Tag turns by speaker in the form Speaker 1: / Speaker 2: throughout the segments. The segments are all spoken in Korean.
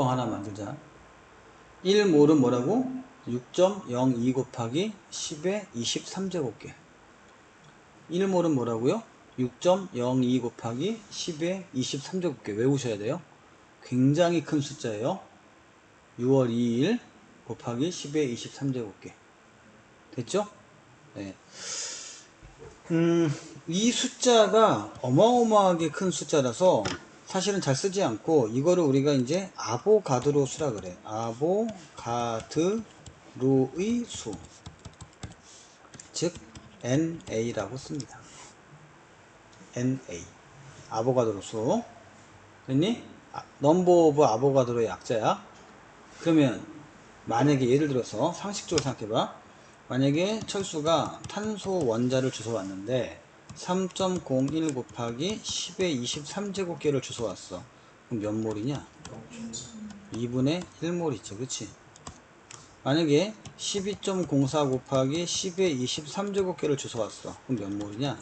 Speaker 1: 하나 만들자. 1몰은 뭐라고? 6.02 곱하기 10의 23제곱계. 1몰은 뭐라고요? 6.02 곱하기 10의 23제곱계. 외우셔야 돼요. 굉장히 큰 숫자예요. 6월 2일 곱하기 10의 23제곱계. 됐죠? 네. 이 숫자가 어마어마하게 큰 숫자라서 사실은 잘 쓰지 않고 이거를 우리가 이제 아보가드로 수라 그래. 아보가드로의 수, 즉 NA라고 씁니다. NA, 아보가드로 수. 됐니? 넘버 오브 아보가드로의 약자야. 그러면 만약에 예를 들어서 상식적으로 생각해봐. 만약에 철수가 탄소 원자를 주워왔는데 3.01 곱하기 10의 23제곱계를 주워왔어. 그럼 몇 몰이냐? 2분의 1몰이죠. 그치? 만약에 12.04 곱하기 10의 23제곱계를 주워왔어. 그럼 몇 몰이냐?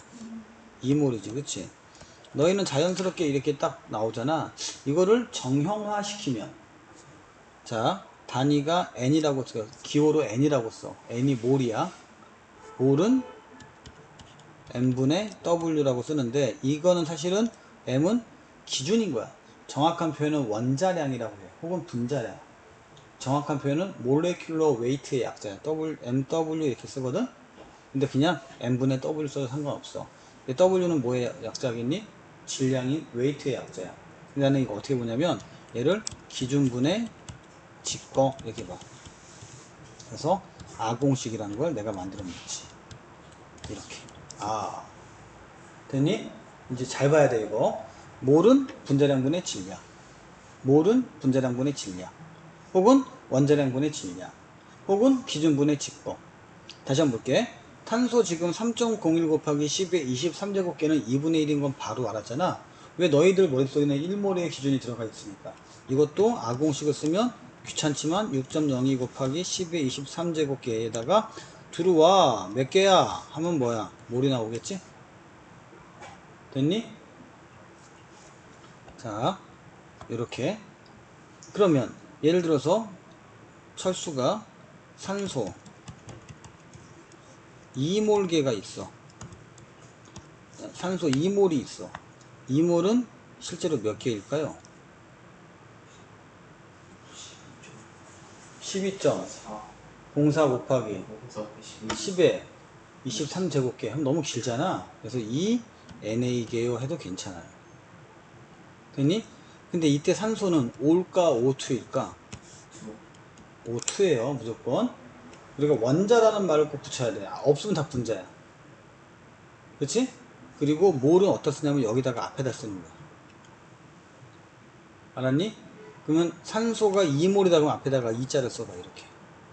Speaker 1: 2몰이지. 그치? 너희는 자연스럽게 이렇게 딱 나오잖아. 이거를 정형화시키면, 자, 단위가 n이라고 써. 기호로 n이라고 써. n이 몰이야. 몰은 m분의 w라고 쓰는데, 이거는 사실은 m은 기준인 거야. 정확한 표현은 원자량이라고 해. 혹은 분자량. 정확한 표현은 모레큘러 웨이트의 약자야. MW 이렇게 쓰거든. 근데 그냥 m분의 w 써도 상관없어. w는 뭐의 약자겠니? 질량인 웨이트의 약자야. 근데 나는 이거 어떻게 보냐면 얘를 기준분의 직거 이렇게 봐. 그래서 아공식이라는 걸 내가 만들어 놓지. 이렇게. 아, 됐니? 이제 잘 봐야 돼. 이거 몰은 분자량분의 질량, 몰은 분자량분의 질량, 혹은 원자량분의 질량, 혹은 기준분의 직거. 다시 한번 볼게. 탄소 지금 3.01 곱하기 10의 23제곱계는 2분의 1인 건 바로 알았잖아. 왜? 너희들 머릿속에는 1몰의 기준이 들어가 있으니까. 이것도 아공식을 쓰면 귀찮지만 6.02 곱하기 10의 23제곱계에다가 들어와 몇 개야 하면 뭐야? 몰이 나오겠지? 됐니? 자, 이렇게. 그러면 예를 들어서 철수가 산소 2몰계가 있어. 산소 2몰이 있어. 2몰은 실제로 몇 개일까요? 12.04 곱하기 10에 23제곱계 하면 너무 길잖아. 그래서 이 NA계요 해도 괜찮아요. 됐니? 근데 이때 산소는 O일까 O2일까? O2예요 무조건. 우리가 원자라는 말을 꼭 붙여야 돼. 없으면 다 분자야. 그치? 그리고 몰은 어디다 쓰냐면 여기다가 앞에다 쓰는 거야. 알았니? 그러면 산소가 2몰이다 그러면 앞에다가 2자를 써봐.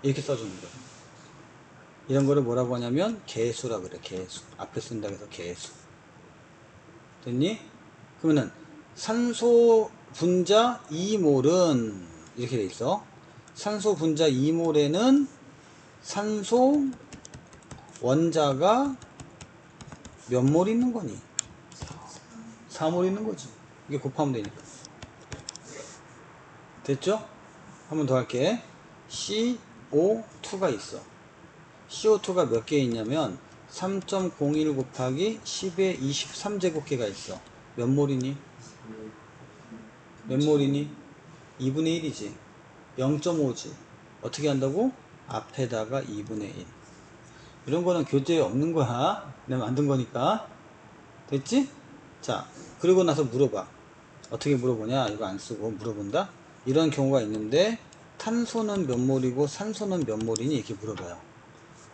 Speaker 1: 이렇게 써주는 거야. 이런 거를 뭐라고 하냐면 개수라 그래. 개수. 앞에 쓴다고 해서 개수. 됐니? 그러면은 산소 분자 2몰은 이렇게 돼 있어. 산소 분자 2몰에는 산소 원자가 몇 몰 있는 거니? 4몰 있는 거지. 이게 곱하면 되니까. 됐죠? 한 번 더 할게. CO2가 있어. CO2가 몇 개 있냐면 3.01 곱하기 10의 23제곱계가 있어. 몇 몰이니? 몇 몰이니? 2분의 1이지. 0.5지. 어떻게 한다고? 앞에다가 2분의 1. 이런 거는 교재에 없는 거야. 내가 만든 거니까. 됐지? 자, 그러고 나서 물어봐. 어떻게 물어보냐? 이거 안 쓰고 물어본다? 이런 경우가 있는데 탄소는 몇 몰이고 산소는 몇 몰이니? 이렇게 물어봐요.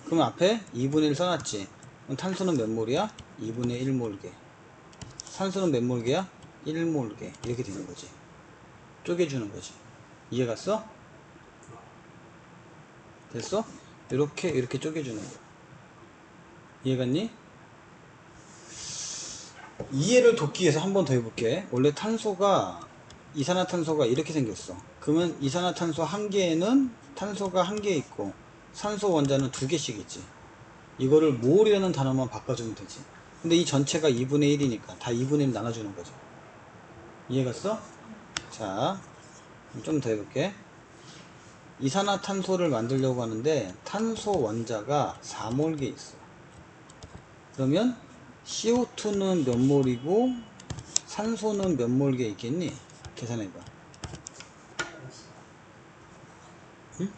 Speaker 1: 그럼 앞에 2분의 1 써놨지? 그럼 탄소는 몇 몰이야? 2분의 1몰개. 산소는 몇 몰개야? 1몰개. 이렇게 되는 거지. 쪼개주는 거지. 이해 갔어? 됐어? 이렇게 쪼개주는 거야. 이해 갔니? 이해를 돕기 위해서 한 번 더 해볼게. 원래 이산화탄소가 이렇게 생겼어. 그러면 이산화탄소 한 개에는 탄소가 한 개 있고 산소 원자는 두 개씩 있지. 이거를 몰이라는 단어만 바꿔주면 되지. 근데 이 전체가 2분의 1이니까 다 2분의 1 나눠주는 거죠. 이해 갔어? 자, 좀 더 해볼게. 이산화탄소를 만들려고 하는데 탄소 원자가 4몰개 있어. 그러면 CO2는 몇 몰이고 산소는 몇 몰개 있겠니? 계산해봐. 응?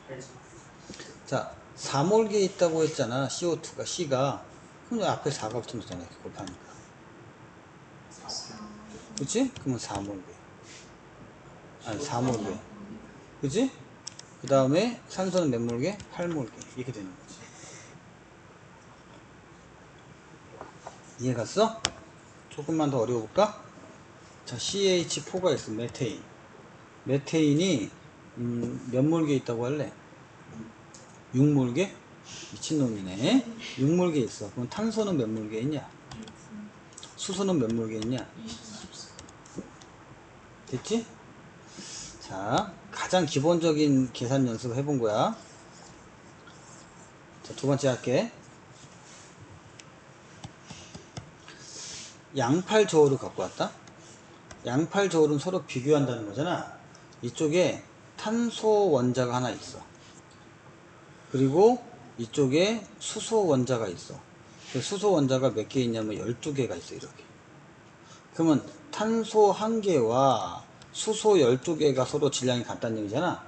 Speaker 1: 자, 4몰개 있다고 했잖아. CO2가 C가. 그럼 앞에 4가 붙으면 되잖아. 이렇게 곱하니까. 그치? 그러면 4몰개. 아니 4몰개. 그치? 그 다음에 산소는 몇 몰개? 8몰개. 이렇게 되는 거지. 이해 갔어? 조금만 더 어려워볼까? 자, CH4가 있어. 메테인. 메테인이 몇 몰개 있다고 할래? 6몰개? 미친놈이네. 6몰개 있어. 그럼 탄소는 몇 몰개 있냐? 수소는 몇 몰개 있냐? 됐지? 자, 가장 기본적인 계산 연습을 해본 거야. 자, 두 번째 할게. 양팔 저울을 갖고 왔다. 양팔 저울은 서로 비교한다는 거잖아. 이쪽에 탄소 원자가 하나 있어. 그리고 이쪽에 수소 원자가 있어. 그 수소 원자가 몇 개 있냐면 12개가 있어. 이렇게. 그러면 탄소 1개와 수소 12개가 서로 질량이 같다는 얘기잖아.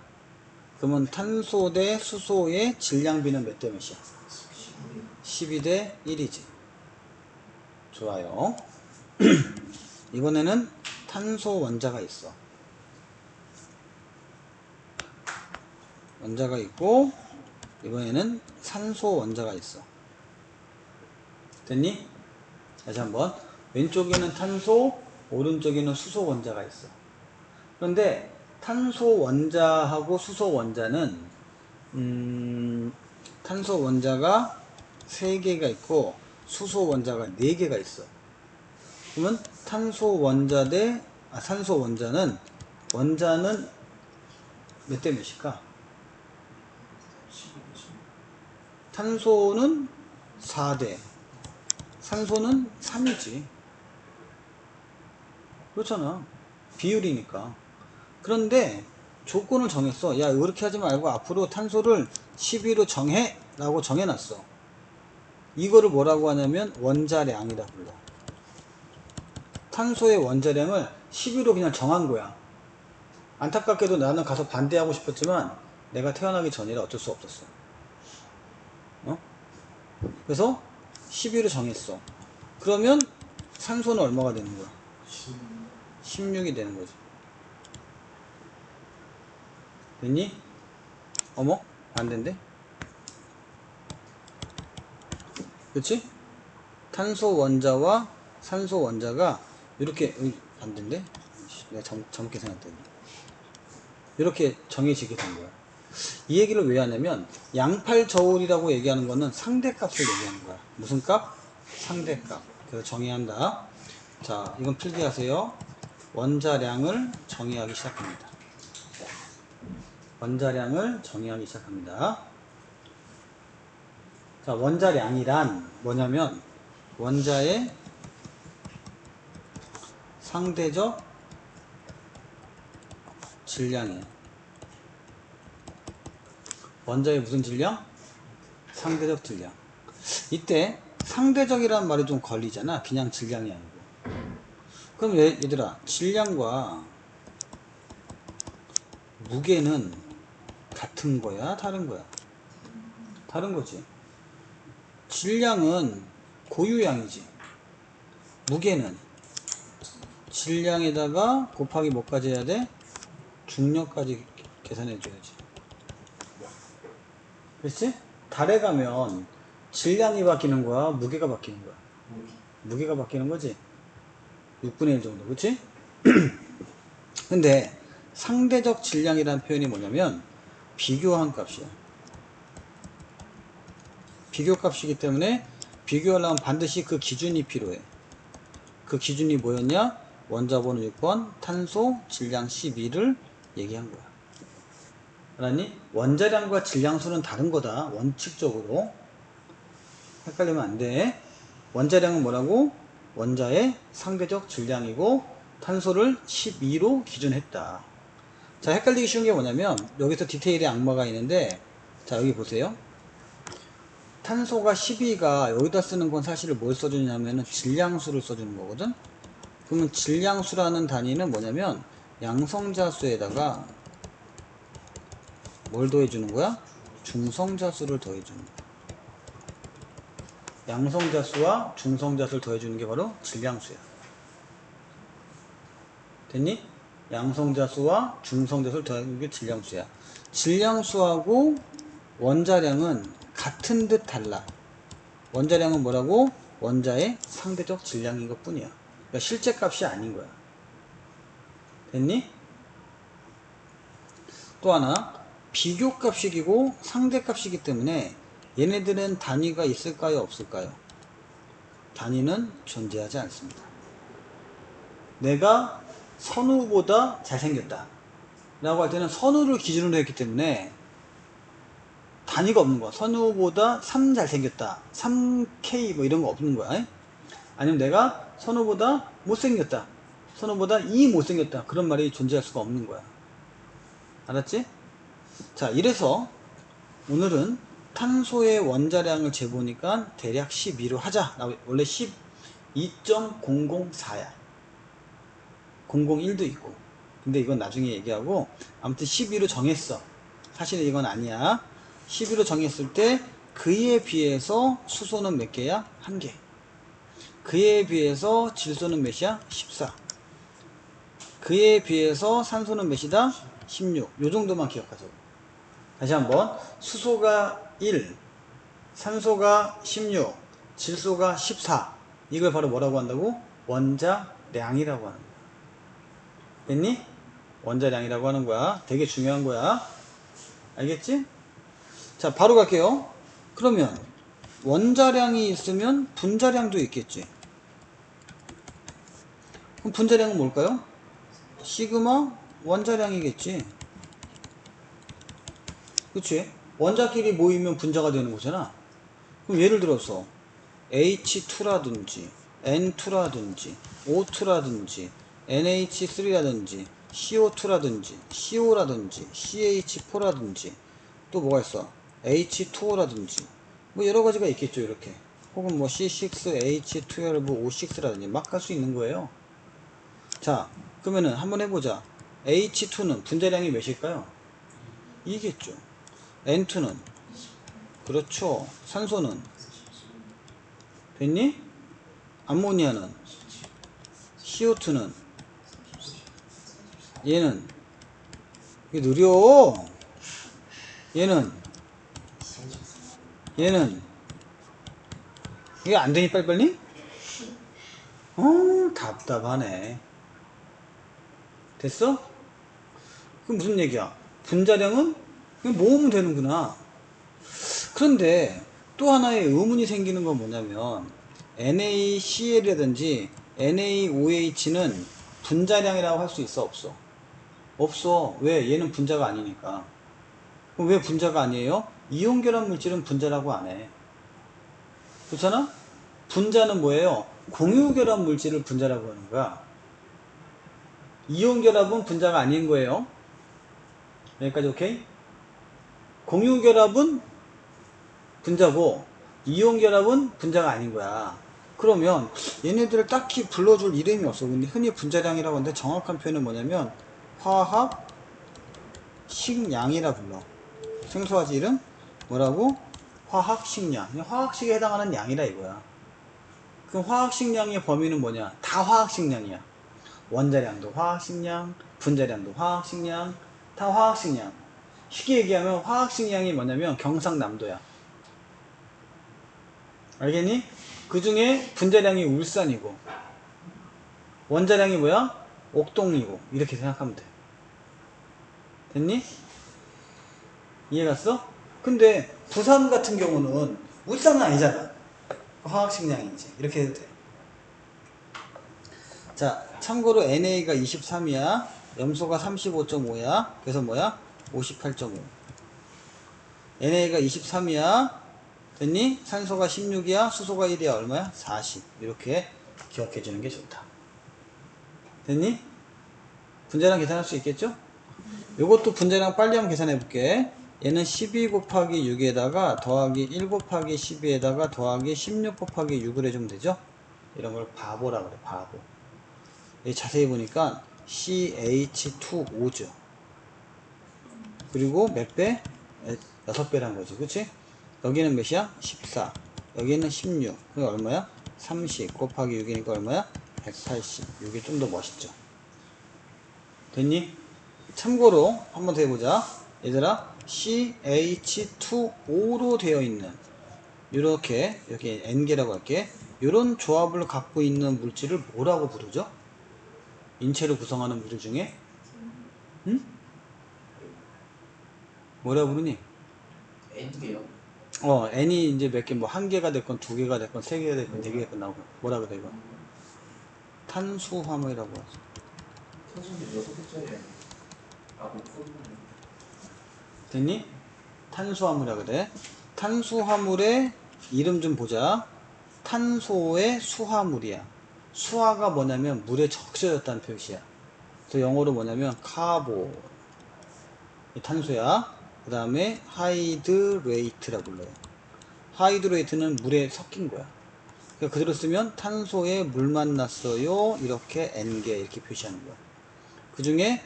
Speaker 1: 그러면 탄소 대 수소의 질량비는 몇 대 몇이야? 12 대 1이지. 좋아요. 이번에는 탄소 원자가 있어. 원자가 있고 이번에는 산소 원자가 있어. 됐니? 다시 한번. 왼쪽에는 탄소, 오른쪽에는 수소 원자가 있어. 그런데 탄소 원자하고 수소 원자는 탄소 원자가 3개가 있고 수소 원자가 4개가 있어. 그러면 탄소 원자 대 산소 원자는 몇 대 몇일까? 탄소는 4대, 산소는 3이지. 그렇잖아. 비율이니까. 그런데 조건을 정했어. 야, 이렇게 하지 말고 앞으로 탄소를 12로 정해! 라고 정해놨어. 이거를 뭐라고 하냐면 원자량이라 불러. 탄소의 원자량을 12로 그냥 정한 거야. 안타깝게도 나는 가서 반대하고 싶었지만 내가 태어나기 전이라 어쩔 수 없었어. 그래서 12로 정했어. 그러면 산소는 얼마가 되는 거야? 16이 되는 거지. 됐니? 어머? 반대인데? 그치? 탄소 원자와 산소 원자가 이렇게 반대인데? 내가 잘못 계산했더니 이렇게 정해지게 된 거야. 이 얘기를 왜 하냐면 양팔 저울이라고 얘기하는 거는 상대값을 얘기하는 거야. 무슨 값? 상대값. 그래서 정의해야 한다. 자, 이건 필기하세요. 원자량을 정의하기 시작합니다. 원자량을 정의하기 시작합니다. 자, 원자량이란 뭐냐면 원자의 상대적 질량이에요. 원자의 무슨 질량? 상대적 질량. 이때 상대적이라는 말이 좀 걸리잖아. 그냥 질량이 아니고. 그럼 얘들아, 질량과 무게는 같은 거야? 다른 거야? 다른 거지. 질량은 고유량이지. 무게는 질량에다가 곱하기 뭐까지 해야 돼? 중력까지 계산해 줘야지. 그렇지? 달에 가면 질량이 바뀌는 거야? 무게가 바뀌는 거야? 무게가 바뀌는 거지? 6분의 1 정도. 그렇지? 근데 상대적 질량이라는 표현이 뭐냐면 비교한 값이야. 비교 값이기 때문에 비교하려면 반드시 그 기준이 필요해. 그 기준이 뭐였냐? 원자번호 6번 탄소 질량 12를 얘기한 거야. 알았니? 원자량과 질량수는 다른 거다. 원칙적으로. 헷갈리면 안 돼. 원자량은 뭐라고? 원자의 상대적 질량이고 탄소를 12로 기준했다. 자, 헷갈리기 쉬운 게 뭐냐면 여기서 디테일의 악마가 있는데, 자, 여기 보세요. 탄소가 12가 여기다 쓰는 건 사실 뭘 써주냐면은 질량수를 써주는 거거든. 그러면 질량수라는 단위는 뭐냐면 양성자수에다가 뭘 더해주는 거야? 중성자수를 더해주는 거야. 양성자수와 중성자수를 더해주는 게 바로 질량수야. 됐니? 양성자수와 중성자수를 더해주는 게 질량수야. 질량수하고 원자량은 같은 듯 달라. 원자량은 뭐라고? 원자의 상대적 질량인 것 뿐이야. 그러니까 실제 값이 아닌 거야. 됐니? 또 하나, 비교값식이고 상대값이기 때문에 얘네들은 단위가 있을까요? 없을까요? 단위는 존재하지 않습니다. 내가 선우보다 잘생겼다 라고 할 때는 선우를 기준으로 했기 때문에 단위가 없는 거야. 선우보다 3 잘생겼다, 3K 뭐 이런 거 없는 거야. 아니면 내가 선우보다 못생겼다, 선우보다 2 못생겼다, 그런 말이 존재할 수가 없는 거야. 알았지? 자, 이래서 오늘은 탄소의 원자량을 재보니까 대략 12로 하자. 원래 12.004야. 001도 있고. 근데 이건 나중에 얘기하고, 아무튼 12로 정했어. 사실은 이건 아니야. 12로 정했을 때 그에 비해서 수소는 몇 개야? 1개. 그에 비해서 질소는 몇이야? 14. 그에 비해서 산소는 몇이다? 16. 요 정도만 기억하자고. 다시 한번. 수소가 1, 산소가 16, 질소가 14. 이걸 바로 뭐라고 한다고? 원자량이라고 하는 거야. 됐니? 원자량이라고 하는 거야. 되게 중요한 거야. 알겠지? 자, 바로 갈게요. 그러면 원자량이 있으면 분자량도 있겠지. 그럼 분자량은 뭘까요? 시그마 원자량이겠지. 그치? 원자끼리 모이면 분자가 되는 거잖아. 그럼 예를 들어서 H2라든지 N2라든지 O2라든지 NH3라든지 CO2라든지 CO라든지 CH4라든지 또 뭐가 있어? H2O라든지 뭐 여러가지가 있겠죠. 이렇게 혹은 뭐 C6H12O6라든지 막 할 수 있는 거예요. 자, 그러면은 한번 해보자. H2는 분자량이 몇일까요? 2겠죠. N2는 그렇죠. 산소는 됐니? 암모니아는 CO2는 얘는 이게 느려. 얘는 이게 안 되니 빨리빨리? 답답하네. 됐어? 그럼 무슨 얘기야? 분자량은 그냥 모으면 되는구나. 그런데 또 하나의 의문이 생기는 건 뭐냐면 NaCl이라든지 NaOH는 분자량이라고 할 수 있어? 없어? 없어. 왜? 얘는 분자가 아니니까. 그럼 왜 분자가 아니에요? 이온결합 물질은 분자라고 안 해. 그렇잖아? 분자는 뭐예요? 공유결합 물질을 분자라고 하는 거야. 이온결합은 분자가 아닌 거예요. 여기까지 오케이? 공유결합은 분자고 이온결합은 분자가 아닌 거야. 그러면 얘네들을 딱히 불러줄 이름이 없어. 근데 흔히 분자량이라고 하는데 정확한 표현은 뭐냐면 화학식량이라 불러. 생소하지 이름? 뭐라고? 화학식량. 화학식에 해당하는 양이라 이거야. 그럼 화학식량의 범위는 뭐냐? 다 화학식량이야. 원자량도 화학식량, 분자량도 화학식량, 다 화학식량. 쉽게 얘기하면 화학식량이 뭐냐면 경상남도야. 알겠니? 그 중에 분자량이 울산이고 원자량이 뭐야? 옥동이고 이렇게 생각하면 돼. 됐니? 이해갔어? 근데 부산 같은 경우는 울산은 아니잖아. 화학식량이지. 이렇게 해도 돼. 자, 참고로 NA가 23이야. 염소가 35.5야. 그래서 뭐야? 58.5. NA가 23이야. 됐니? 산소가 16이야. 수소가 1이야. 얼마야? 40. 이렇게 기억해 주는 게 좋다. 됐니? 분자량 계산할 수 있겠죠? 요것도 분자량 빨리 한번 계산해 볼게. 얘는 12 곱하기 6에다가 더하기 1 곱하기 12에다가 더하기 16 곱하기 6을 해주면 되죠? 이런 걸 바보라 그래, 바보. 여기 자세히 보니까 CH2O죠. 그리고 몇 배? 6배란 거지, 그치? 여기는 몇이야? 14. 여기는 16. 그게 얼마야? 30 곱하기 6이니까 얼마야? 180. 이게 좀 더 멋있죠. 됐니? 참고로 한 번 더 해보자. 얘들아, CH2O로 되어 있는 이렇게 여기 N개라고 할게. 이런 조합을 갖고 있는 물질을 뭐라고 부르죠? 인체를 구성하는 물질 중에? 응? 뭐라 부르니?
Speaker 2: N개요?
Speaker 1: N이 이제 몇 개, 뭐, 한 개가 됐건, 두 개가 됐건, 세 개가 됐건, 네 개가 됐건 나오고. 뭐라 그래, 이거? 탄수화물이라고 하죠.
Speaker 2: 탄수화물 6개짜리 라고 써주면
Speaker 1: 됐니? 탄수화물이라 그래. 탄수화물의 이름 좀 보자. 탄소의 수화물이야. 수화가 뭐냐면 물에 적셔졌다는 표시야. 그래서 영어로 뭐냐면 카보. 탄소야. 그 다음에 하이드레이트라고 불러요. 하이드레이트는 물에 섞인 거야. 그러니까 그대로 쓰면 탄소에 물 만났어요. 이렇게 N개 이렇게 표시하는 거야. 그 중에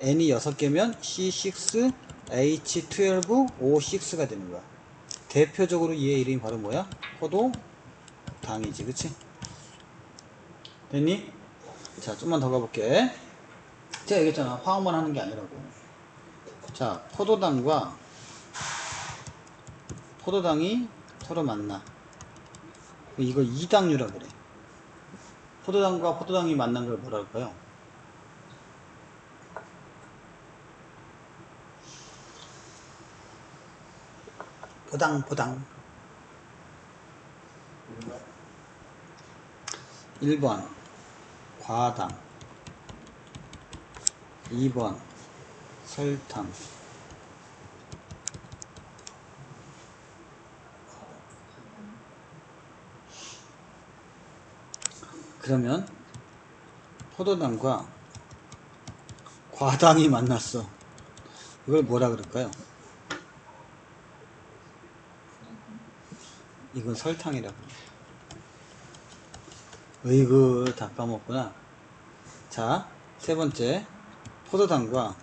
Speaker 1: N이 6개면 C6H12O6가 되는 거야. 대표적으로 얘의 이름이 바로 뭐야? 포도당이지, 그치? 됐니? 자, 좀만 더 가볼게. 제가 얘기했잖아. 화학만 하는 게 아니라고. 자, 포도당이 서로 만나. 이걸 이당류라 그래. 포도당과 포도당이 만난 걸 뭐라 할까요? 포당. 1번 과당, 2번 설탕, 그러면 포도당과 과당이 만났어. 이걸 뭐라 그럴까요? 이건 설탕이라고. 으이구, 다 까먹구나. 자, 세 번째. 포도당과,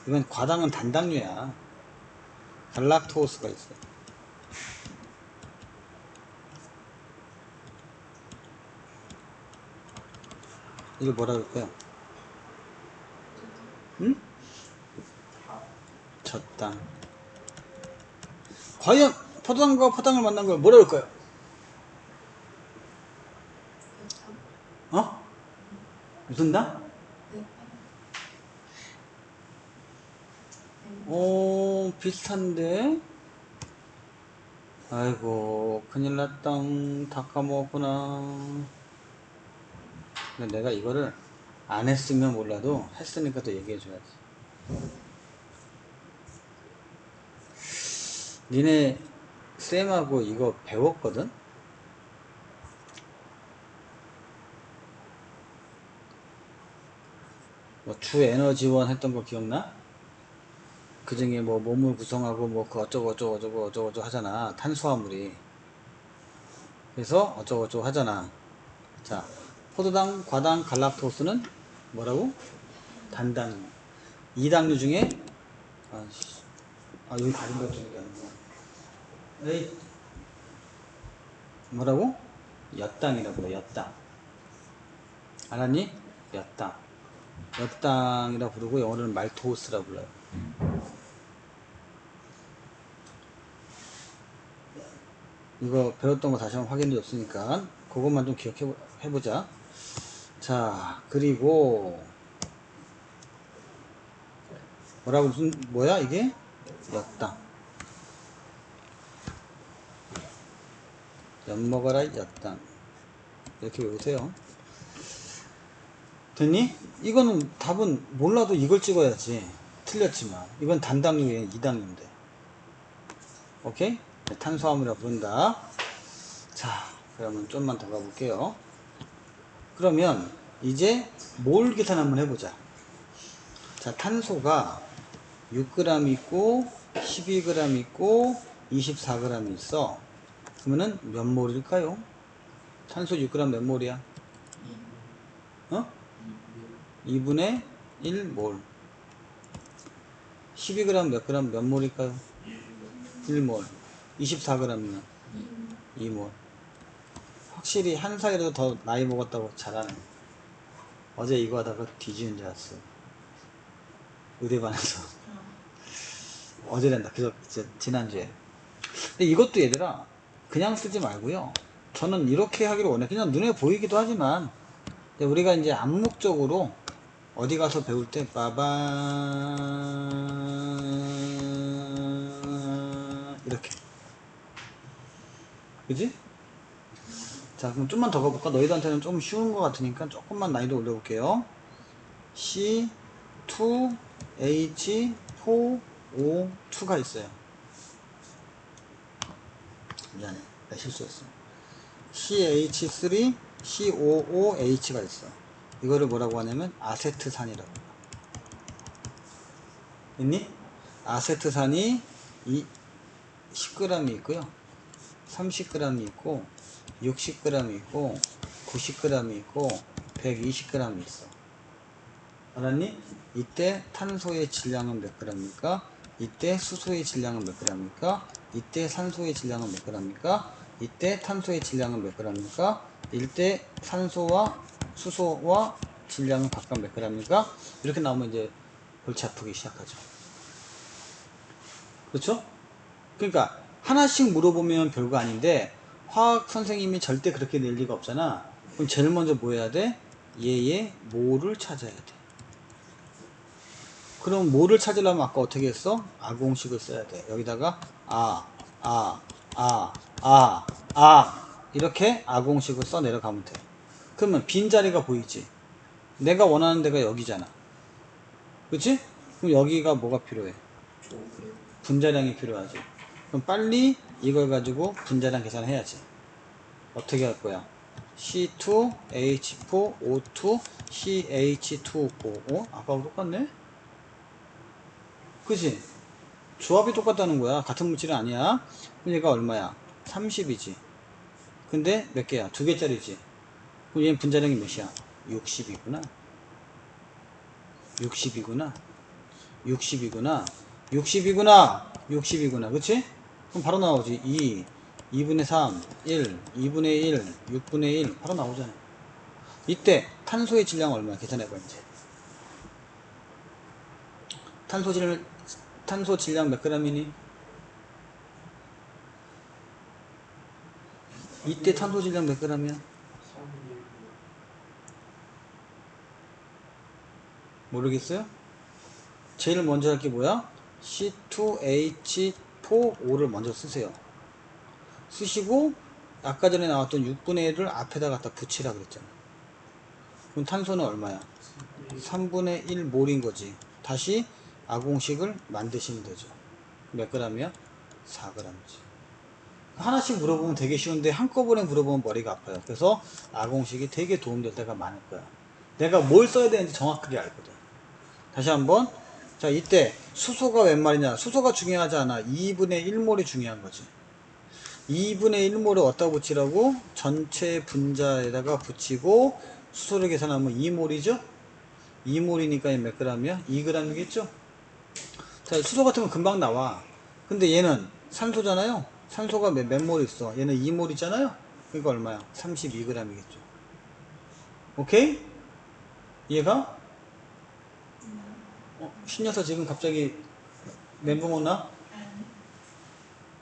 Speaker 1: 이건 과당은 단당류야. 갈락토스가 있어. 이걸 뭐라 그럴까요? 응? 젖당. 과연 포도당과 포당을 만난 걸 뭐라 그럴까요? 무슨 당? 비슷한데? 아이고, 큰일 났다. 다 까먹었구나. 근데 내가 이거를 안 했으면 몰라도 했으니까 또 얘기해줘야지. 니네 쌤하고 이거 배웠거든? 뭐 주에너지원 했던 거 기억나? 그 중에 뭐 몸을 구성하고 뭐 그 어쩌고 하잖아. 탄수화물이. 그래서 어쩌고 하잖아. 자, 포도당, 과당, 갈락토스는 뭐라고? 단당. 이당류 중에 여기 가진 것 중에 아니고. 에이, 뭐라고? 엿당이라고 그래, 엿당. 알았니? 엿당. 엿당이라 부르고 영어로는 말토스라 불러요. 이거 배웠던 거 다시 한번 확인해 줬으니까 그것만 좀 기억해 보자. 자, 그리고 뭐라고 뭐야 이게? 엿당. 엿먹어라 엿당. 이렇게 외우세요. 됐니? 이거는 답은 몰라도 이걸 찍어야지. 틀렸지만 이건 단당류에 2당류인데. 오케이? 탄수화물이라 부른다. 자, 그러면 좀만 더 가볼게요. 그러면 이제 몰 계산 한번 해보자. 자, 탄소가 6g 있고 12g 있고 24g 있어. 그러면은 몇 몰일까요? 탄소 6g 몇 몰이야? 어? 2분의 1몰. 12g 몇 g 몇 몰일까요? 1몰. 24g이면 2몰. 확실히 한 살이라도 더 나이 먹었다고 잘하네. 어제 이거 하다가 뒤지는 줄 알았어. 의대반에서. 어제란다. 그저 지난주에. 근데 이것도 얘들아 그냥 쓰지 말고요. 저는 이렇게 하기를 원해. 그냥 눈에 보이기도 하지만 우리가 이제 암묵적으로 어디 가서 배울 때 빠밤 이렇게. 그지? 자, 그럼 좀만 더 가볼까? 너희들한테는 좀 쉬운 것 같으니까 조금만 난이도 올려볼게요. C2H4O2가 있어요. 미안해, 나 실수했어. CH3, COOH가 있어. 이거를 뭐라고 하냐면 아세트산이라고. 있니? 아세트산이 10g이 있고요. 30g이 있고 60g이 있고 90g이 있고 120g이 있어. 알았니? 이때 탄소의 질량은 몇 g입니까? 이때 수소의 질량은 몇 g입니까? 이때 산소의 질량은 몇 g입니까? 이때 탄소의 질량은 몇 g입니까? 이때 산소와 수소와 질량은 각각 몇 g입니까? 이렇게 나오면 이제 골치 아프기 시작하죠. 그렇죠? 그러니까 하나씩 물어보면 별거 아닌데 화학 선생님이 절대 그렇게 낼 리가 없잖아. 그럼 제일 먼저 뭐 해야 돼? 얘의 모를 찾아야 돼. 그럼 모를 찾으려면 아까 어떻게 했어? 아공식을 써야 돼. 여기다가 이렇게 아공식을 써 내려가면 돼. 그러면 빈자리가 보이지? 내가 원하는 데가 여기잖아. 그치? 그럼 여기가 뭐가 필요해? 분자량이 필요하지. 그럼 빨리 이걸 가지고 분자량 계산을 해야지. 어떻게 할 거야? C2H4O2 CH2O 아까하고 똑같네? 그치? 조합이 똑같다는 거야. 같은 물질이 아니야. 그럼 얘가 얼마야? 30이지. 근데 몇 개야? 2개짜리지. 그럼 얘는 분자량이 몇이야? 60이구나. 60이구나. 60이구나. 60이구나. 60이구나. 그치? 그럼 바로 나오지. 2, 2분의 3, 1, 2분의 1, 6분의 1. 바로 나오잖아. 이때 탄소의 질량 얼마야? 계산해봐, 이제. 탄소 질량 몇 g이니? 이때 탄소 질량 몇 g이야? 모르겠어요? 제일 먼저 할 게 뭐야? C2H4O를 먼저 쓰세요. 쓰시고 아까 전에 나왔던 6분의 1을 앞에다 갖다 붙이라 그랬잖아. 그럼 탄소는 얼마야? 3분의 1 몰인 거지. 다시 아공식을 만드시면 되죠. 몇 g이야? 4g이지. 하나씩 물어보면 되게 쉬운데 한꺼번에 물어보면 머리가 아파요. 그래서 아공식이 되게 도움될 때가 많을 거야. 내가 뭘 써야 되는지 정확하게 알거든. 다시 한번. 자, 이때 수소가 웬 말이냐? 수소가 중요하지 않아. 2분의 1몰이 중요한 거지. 2분의 1몰을 어디다 붙이라고? 전체 분자에다가 붙이고 수소를 계산하면 2몰이죠? 2몰이니까 몇 g이야? 2g이겠죠? 자, 수소 같은 건 금방 나와. 근데 얘는 산소잖아요? 산소가 몇 몰 있어? 얘는 2몰 있잖아요? 그러니까 얼마야? 32g이겠죠. 오케이? 이해가? 신여서 지금 갑자기 멘붕 오나?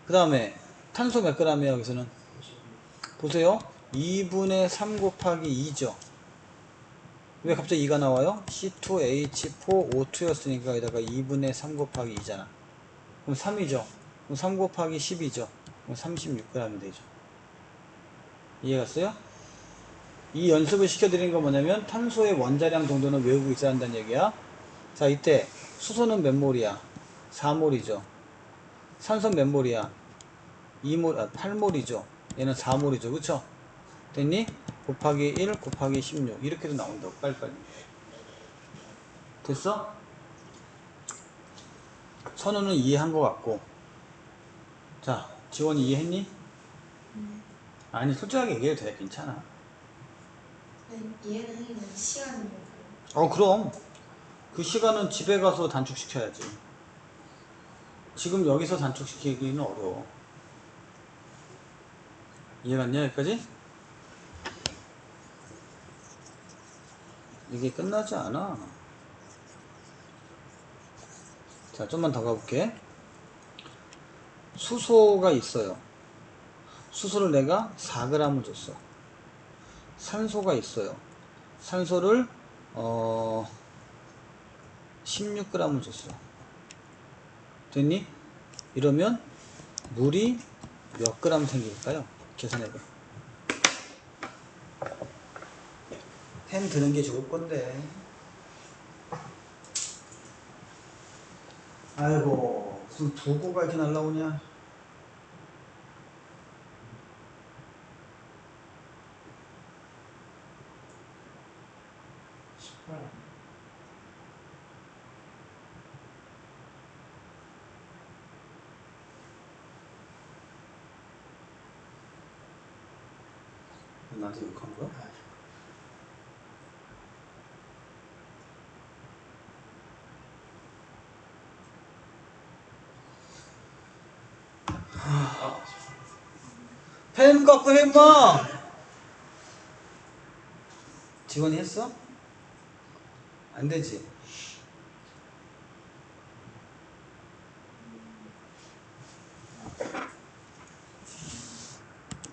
Speaker 1: 그 다음에 탄소 몇 g이에요 여기서는? 보세요. 2분의 3 곱하기 2죠. 왜 갑자기 2가 나와요? C2H4O2였으니까 여기다가 2분의 3 곱하기 2잖아. 그럼 3이죠. 그럼 3 곱하기 10이죠. 그럼 36g이 되죠. 이해갔어요? 이 연습을 시켜드린 건 뭐냐면 탄소의 원자량 정도는 외우고 있어야 한다는 얘기야. 자, 이때 수소는 몇 몰이야? 4몰이죠. 산소는 몇 몰이야? 2몰, 8몰이죠. 얘는 4몰이죠. 그쵸? 됐니? 곱하기 1 곱하기 16 이렇게도 나온다고. 빨리빨리. 됐어? 선우는 이해한 것 같고. 자, 지원이 이해했니? 아니, 솔직하게 얘기해도 돼. 괜찮아.
Speaker 3: 이해는 하기는 시간이 좀
Speaker 1: 그럼. 그 시간은 집에 가서 단축시켜야지. 지금 여기서 단축시키기는 어려워. 이해갔냐, 여기까지? 이게 끝나지 않아. 자, 좀만 더 가볼게. 수소가 있어요. 수소를 내가 4g을 줬어. 산소가 있어요. 산소를 16g을 줬어. 됐니? 이러면 물이 몇 그램 생길까요? 계산해봐. 펜 드는 게 좋을 건데. 아이고, 무슨 도구가 이렇게 날라오냐? 나한테 욕한 거야? 펜 갖고 해, 임마! 지원이 했어? 안 되지.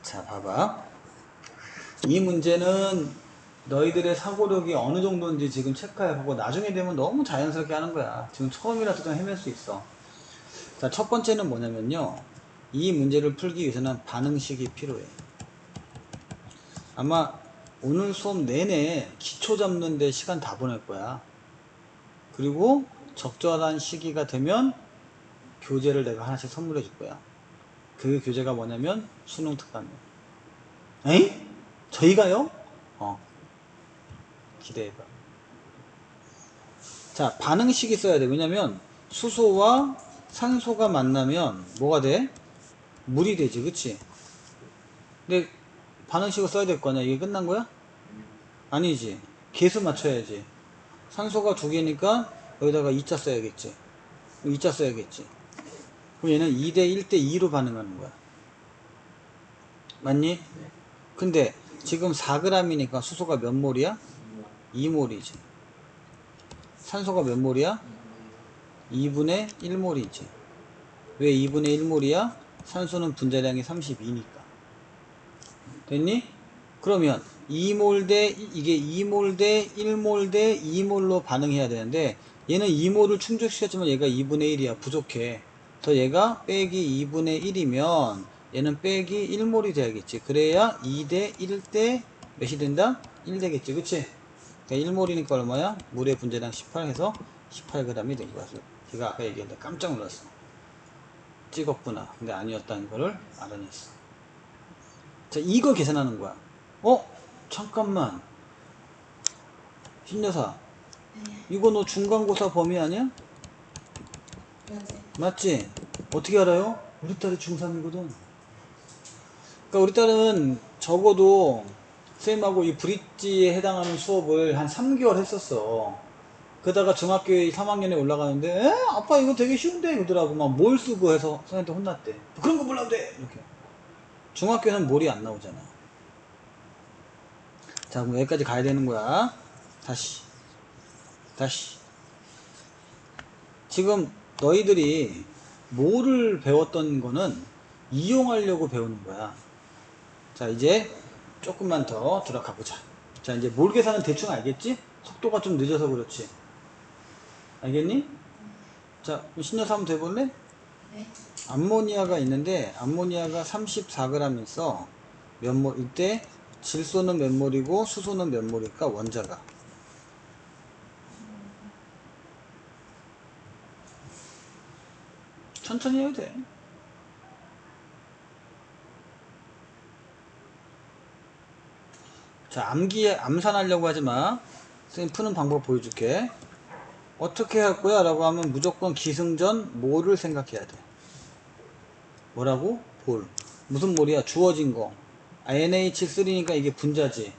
Speaker 1: 자, 봐봐. 이 문제는 너희들의 사고력이 어느 정도인지 지금 체크해보고 나중에 되면 너무 자연스럽게 하는 거야. 지금 처음이라도 좀 헤맬 수 있어. 자, 첫 번째는 뭐냐면요. 이 문제를 풀기 위해서는 반응식이 필요해. 아마 오늘 수업 내내 기초 잡는데 시간 다 보낼 거야. 그리고 적절한 시기가 되면 교재를 내가 하나씩 선물해 줄 거야. 그 교재가 뭐냐면 수능 특강이야. 에이? 저희가요? 기대해봐. 자, 반응식이 써야 돼. 왜냐면 수소와 산소가 만나면 뭐가 돼? 물이 되지, 그치? 근데 반응식을 써야 될 거 아니야. 이게 끝난 거야? 아니지. 계수 맞춰야지. 산소가 2개니까 여기다가 2자 써야겠지. 2자 써야겠지. 그럼 얘는 2대 1대 2로 반응하는 거야. 맞니? 근데 지금 4g이니까 수소가 몇 몰이야? 2몰이지. 산소가 몇 몰이야? 2분의 1몰이지. 왜 2분의 1몰이야? 산소는 분자량이 32니까. 됐니? 그러면 2몰 대 이게 2몰 대 1몰 대 2몰로 반응해야 되는데 얘는 2몰을 충족시켰지만 얘가 2분의 1이야. 부족해. 그래서 얘가 빼기 2분의 1이면 얘는 빼기 1몰이 돼야겠지. 그래야 2 대 1 대 몇이 된다? 1 되겠지. 그치? 그러니까 1몰이니까 얼마야? 물의 분자량 18 해서 18g이 된 거야. 제가 아까 얘기했는데 깜짝 놀랐어. 찍었구나. 근데 아니었다는 거를 알아냈어. 자, 이거 계산하는 거야. 잠깐만. 신여사. 이거 너 중간고사 범위 아니야?
Speaker 3: 맞아요.
Speaker 1: 맞지? 어떻게 알아요? 우리 딸이 중3이거든. 그러니까 우리 딸은 적어도 쌤하고 이 브릿지에 해당하는 수업을 한 3개월 했었어. 그러다가 중학교 3학년에 올라가는데 아빠 이거 되게 쉬운데 이러더라고. 막 뭘 쓰고 해서 선생님한테 혼났대. 그런 거 몰라도 돼 이렇게. 중학교는 몰이 안 나오잖아. 자, 그럼 여기까지 가야 되는 거야. 다시 지금 너희들이 몰을 배웠던 거는 이용하려고 배우는 거야. 자, 이제 조금만 더 들어가 보자. 자, 이제 몰 계산은 대충 알겠지? 속도가 좀 늦어서 그렇지. 알겠니? 자, 신여사 한번 돼볼래?
Speaker 3: 네.
Speaker 1: 암모니아가 있는데 암모니아가 34g 있어. 몇 몰? 이때 질소는 몇 몰이고 수소는 몇 몰일까? 원자가. 천천히 해도 돼. 자, 암산하려고 하지 마. 선생님 푸는 방법 보여줄게. 어떻게 할 거야? 라고 하면 무조건 기승전 뭐를 생각해야 돼. 뭐라고? 볼. 무슨 몰이야? 주어진 거. NH3니까 이게 분자지.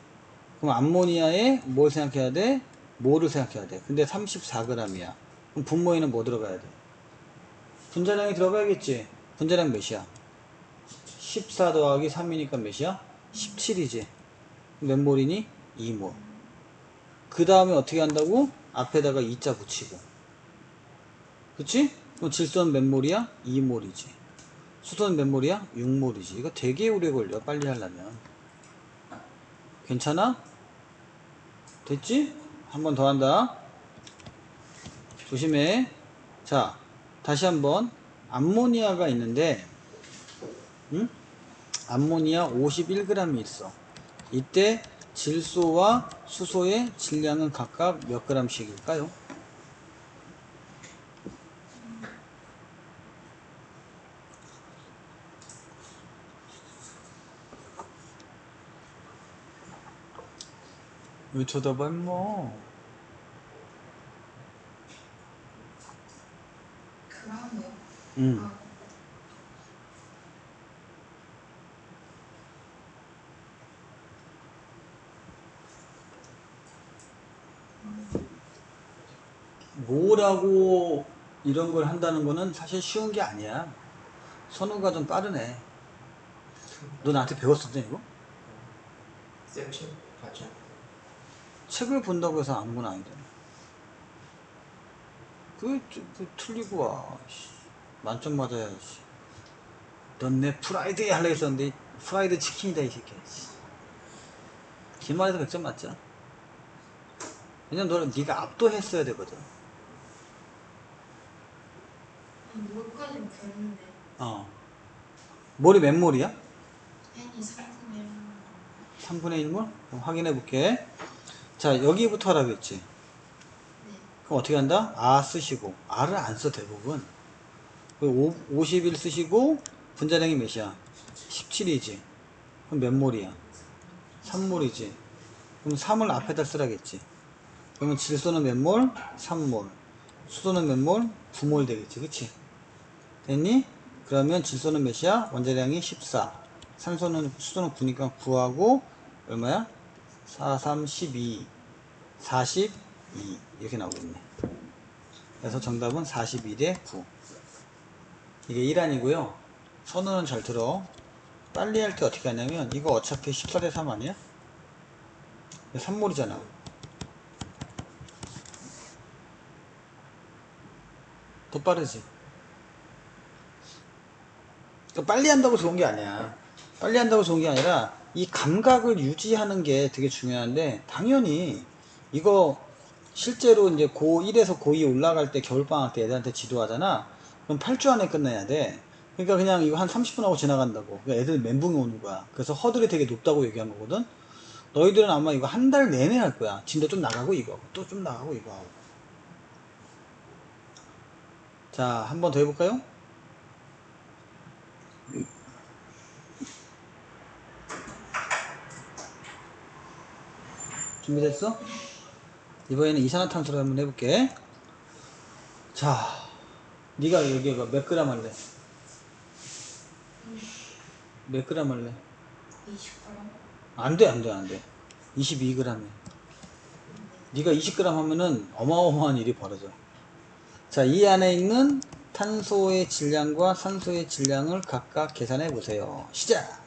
Speaker 1: 그럼 암모니아에 뭘 생각해야 돼? 뭐를 생각해야 돼. 근데 34g이야. 그럼 분모에는 뭐 들어가야 돼? 분자량이 들어가야겠지. 분자량 몇이야? 14 더하기 3이니까 몇이야? 17이지. 몇 몰이니? 2몰. 그 다음에 어떻게 한다고? 앞에다가 2자 붙이고. 그치? 그럼 질소는 몇 몰이야? 2몰이지. 수소는 몇 몰이야? 6몰이지. 이거 되게 오래 걸려. 빨리 하려면. 괜찮아? 됐지? 한 번 더 한다. 조심해. 자, 다시 한번. 암모니아가 있는데, 응? 암모니아 51g이 있어. 이때 질소와 수소의 질량은 각각 몇 g씩일까요? 왜 쳐다봐, 임마.
Speaker 3: 그라운드요?
Speaker 1: 응.
Speaker 3: 아,
Speaker 1: 뭐라고 이런 걸 한다는 거는 사실 쉬운 게 아니야. 선우가 좀 빠르네. 너 나한테 배웠었지, 이거?
Speaker 2: 쌤책 봤죠?
Speaker 1: 책을 본다고 해서 아무건 아니잖아. 틀리고 와. 씨. 만점 맞아야지. 넌 내 프라이드에 하려고 했었는데, 프라이드 치킨이다, 이 새끼야. 씨. 기말에서 100점 맞자. 왜냐면 너는 네가 압도했어야 되거든.
Speaker 3: 뭘까지는 배웠는데
Speaker 1: 어. 몰이 몇 몰이야?
Speaker 3: N이 3분의 1.
Speaker 1: 3분의 1몰? 그럼 확인해 볼게. 자, 여기부터 하라고 했지.
Speaker 3: 네.
Speaker 1: 그럼 어떻게 한다? 아 쓰시고. R을 안 써, 대부분. 51 쓰시고, 분자량이 몇이야? 17이지. 그럼 몇 몰이야? 3몰이지. 그럼 3을 앞에다 쓰라겠지. 그러면 질소는 몇 몰? 3몰. 수소는 몇 몰? 9몰 되겠지. 그치? 됐니? 그러면 질소는 몇이야? 원자량이 14. 수소는 9니까 9하고, 얼마야? 4, 3, 12. 42. 이렇게 나오겠네. 그래서 정답은 41에 9. 이게 1안이고요. 선우는 잘 들어. 빨리 할 때 어떻게 하냐면, 이거 어차피 14대 3 아니야? 3몰이잖아. 더 빠르지? 그러니까 빨리 한다고 좋은 게 아니야. 빨리 한다고 좋은 게 아니라 이 감각을 유지하는 게 되게 중요한데 당연히 이거 실제로 이제 고1에서 고2 올라갈 때 겨울방학 때 애들한테 지도하잖아. 그럼 8주 안에 끝내야 돼. 그러니까 그냥 이거 한 30분 하고 지나간다고. 그러니까 애들 멘붕이 오는 거야. 그래서 허들이 되게 높다고 얘기한 거거든. 너희들은 아마 이거 한 달 내내 할 거야. 진도 좀 나가고 이거 또 좀 나가고 이거 하고. 자, 한 번 더 해볼까요? 준비됐어? 이번에는 이산화탄소를 한번 해볼게. 자, 네가 여기 몇 그램 할래? 몇 그램 할래?
Speaker 3: 20g.
Speaker 1: 안 돼, 안 돼, 안 돼. 22g이야. 네가 20g 하면은 어마어마한 일이 벌어져. 자, 이 안에 있는 탄소의 질량과 산소의 질량을 각각 계산해 보세요. 시작!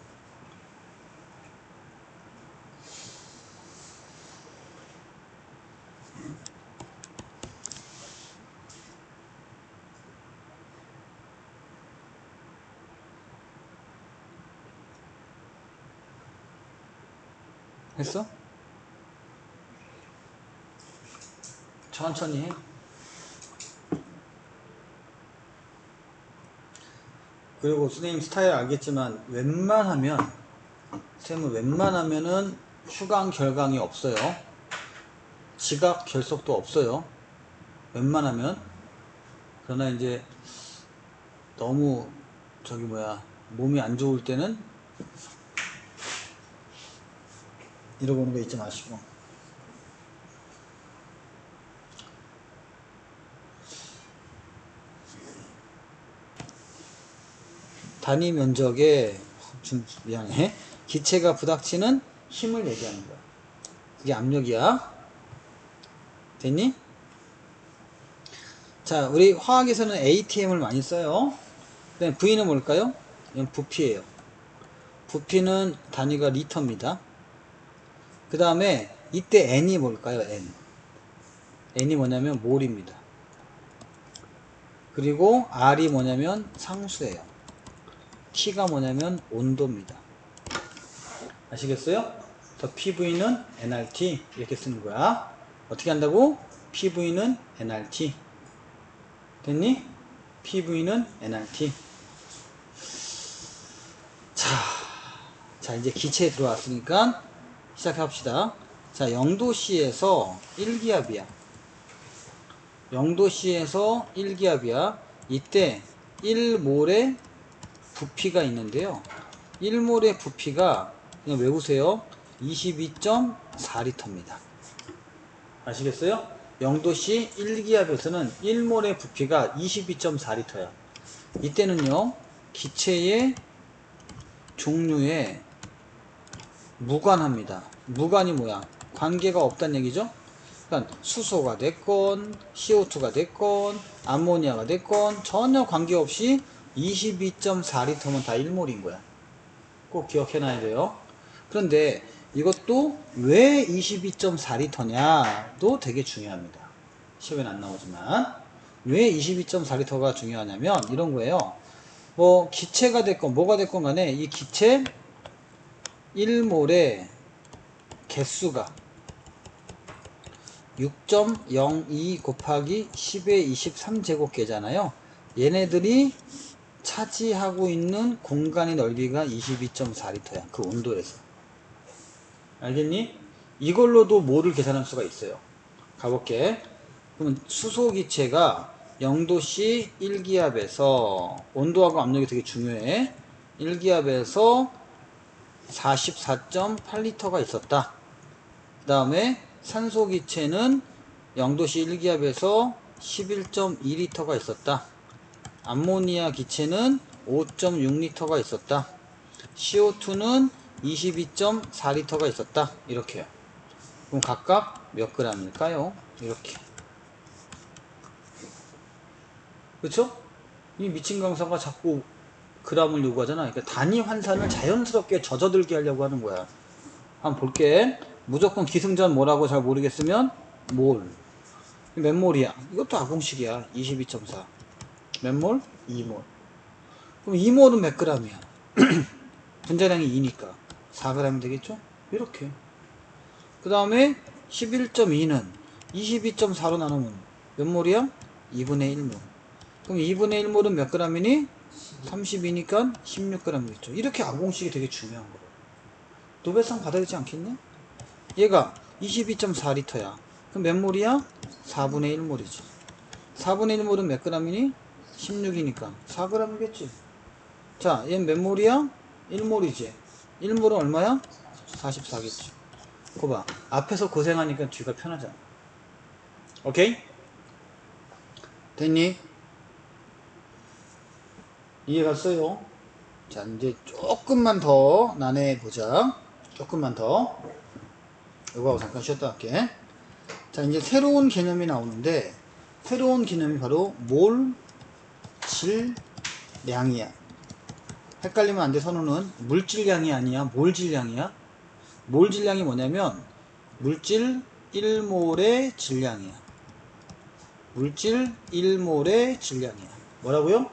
Speaker 1: 했어? 천천히 해. 그리고 선생님 스타일 알겠지만 쌤은 웬만하면은 휴강 결강이 없어요. 지각 결석도 없어요. 웬만하면. 그러나 이제 너무 몸이 안 좋을 때는 이러고 오는 거 잊지 마시고. 단위 면적에 좀 미안해. 기체가 부닥치는 힘을 얘기하는 거야. 그게 압력이야. 됐니? 자, 우리 화학에서는 ATM을 많이 써요. 그다음 V는 뭘까요? 이건 부피예요. 부피는 단위가 리터입니다. 그 다음에 이때 N이 뭘까요? N이 뭐냐면 몰입니다. 그리고 R이 뭐냐면 상수예요. T가 뭐냐면 온도입니다. 아시겠어요? 더 PV는 nRT 이렇게 쓰는 거야. 어떻게 한다고? PV는 nRT. 됐니? PV는 nRT. 자 이제 기체에 들어왔으니까 시작해봅시다. 자, 0도씨에서 1기압이야. 0도씨에서 1기압이야. 이때 1몰의 부피가 있는데요. 1몰의 부피가 그냥 외우세요. 22.4리터입니다. 아시겠어요? 0도씨 1기압에서는 1몰의 부피가 22.4리터야. 이때는요, 기체의 종류에 무관합니다. 무관이 뭐야? 관계가 없다는 얘기죠? 그러니까 수소가 됐건 CO2가 됐건 암모니아가 됐건 전혀 관계없이 22.4리터면 다 1몰인 거야. 꼭 기억해놔야 돼요. 그런데 이것도 왜 22.4리터냐도 되게 중요합니다. 시험에는 안 나오지만 왜 22.4리터가 중요하냐면 이런 거예요. 뭐 기체가 됐건 뭐가 됐건 간에 이 기체 1몰의 개수가 6.02 곱하기 10의 23제곱개잖아요. 얘네들이 차지하고 있는 공간의 넓이가 22.4리터야. 그 온도에서. 알겠니? 이걸로도 몰을 계산할 수가 있어요. 가볼게. 그러면 수소기체가 0도씨 1기압에서 온도하고 압력이 되게 중요해. 1기압에서 44.8리터가 있었다. 그 다음에 산소기체는 0도씨 1기압에서 11.2리터가 있었다. 암모니아 기체는 5.6리터가 있었다. CO2는 22.4리터가 있었다. 이렇게요. 그럼 각각 몇 g일까요? 이렇게. 그쵸? 이 미친 강사가 자꾸 g을 요구하잖아. 그러니까 단위 환산을 자연스럽게 젖어들게 하려고 하는 거야. 한번 볼게. 무조건 기승전 뭐라고 잘 모르겠으면 몰. 몇 몰이야? 이것도 아공식이야. 22.4. 몇 몰? 2몰. 그럼 2몰은 몇 g이야? 분자량이 2니까 4g이 되겠죠? 이렇게. 그 다음에 11.2는 22.4로 나누면 몇 몰이야? 2분의 1몰. 그럼 2분의 1몰은 몇 g이니? 32니까 16g이겠죠. 이렇게 아공식이 되게 중요한 거예요. 노벨상 받아야 되지 않겠냐? 얘가 22.4리터야. 그럼 몇 몰이야? 4분의 1몰이지. 4분의 1몰은 몇 g이니? 16이니까 4g이겠지. 자, 얘는 몇 몰이야? 1몰이지. 1몰은 얼마야? 44겠지. 그거 봐. 앞에서 고생하니까 뒤가 편하잖아. 오케이? 됐니? 이해 갔어요? 자, 이제 조금만 더 나눠보자. 조금만 더. 이거 하고 잠깐 쉬었다 할게. 자, 이제 새로운 개념이 나오는데, 새로운 개념이 바로 몰, 질, 량이야. 헷갈리면 안 돼, 선우는. 물질량이 아니야. 몰질량이야. 몰질량이 뭐냐면, 물질 1몰의 질량이야. 물질 1몰의 질량이야. 뭐라고요?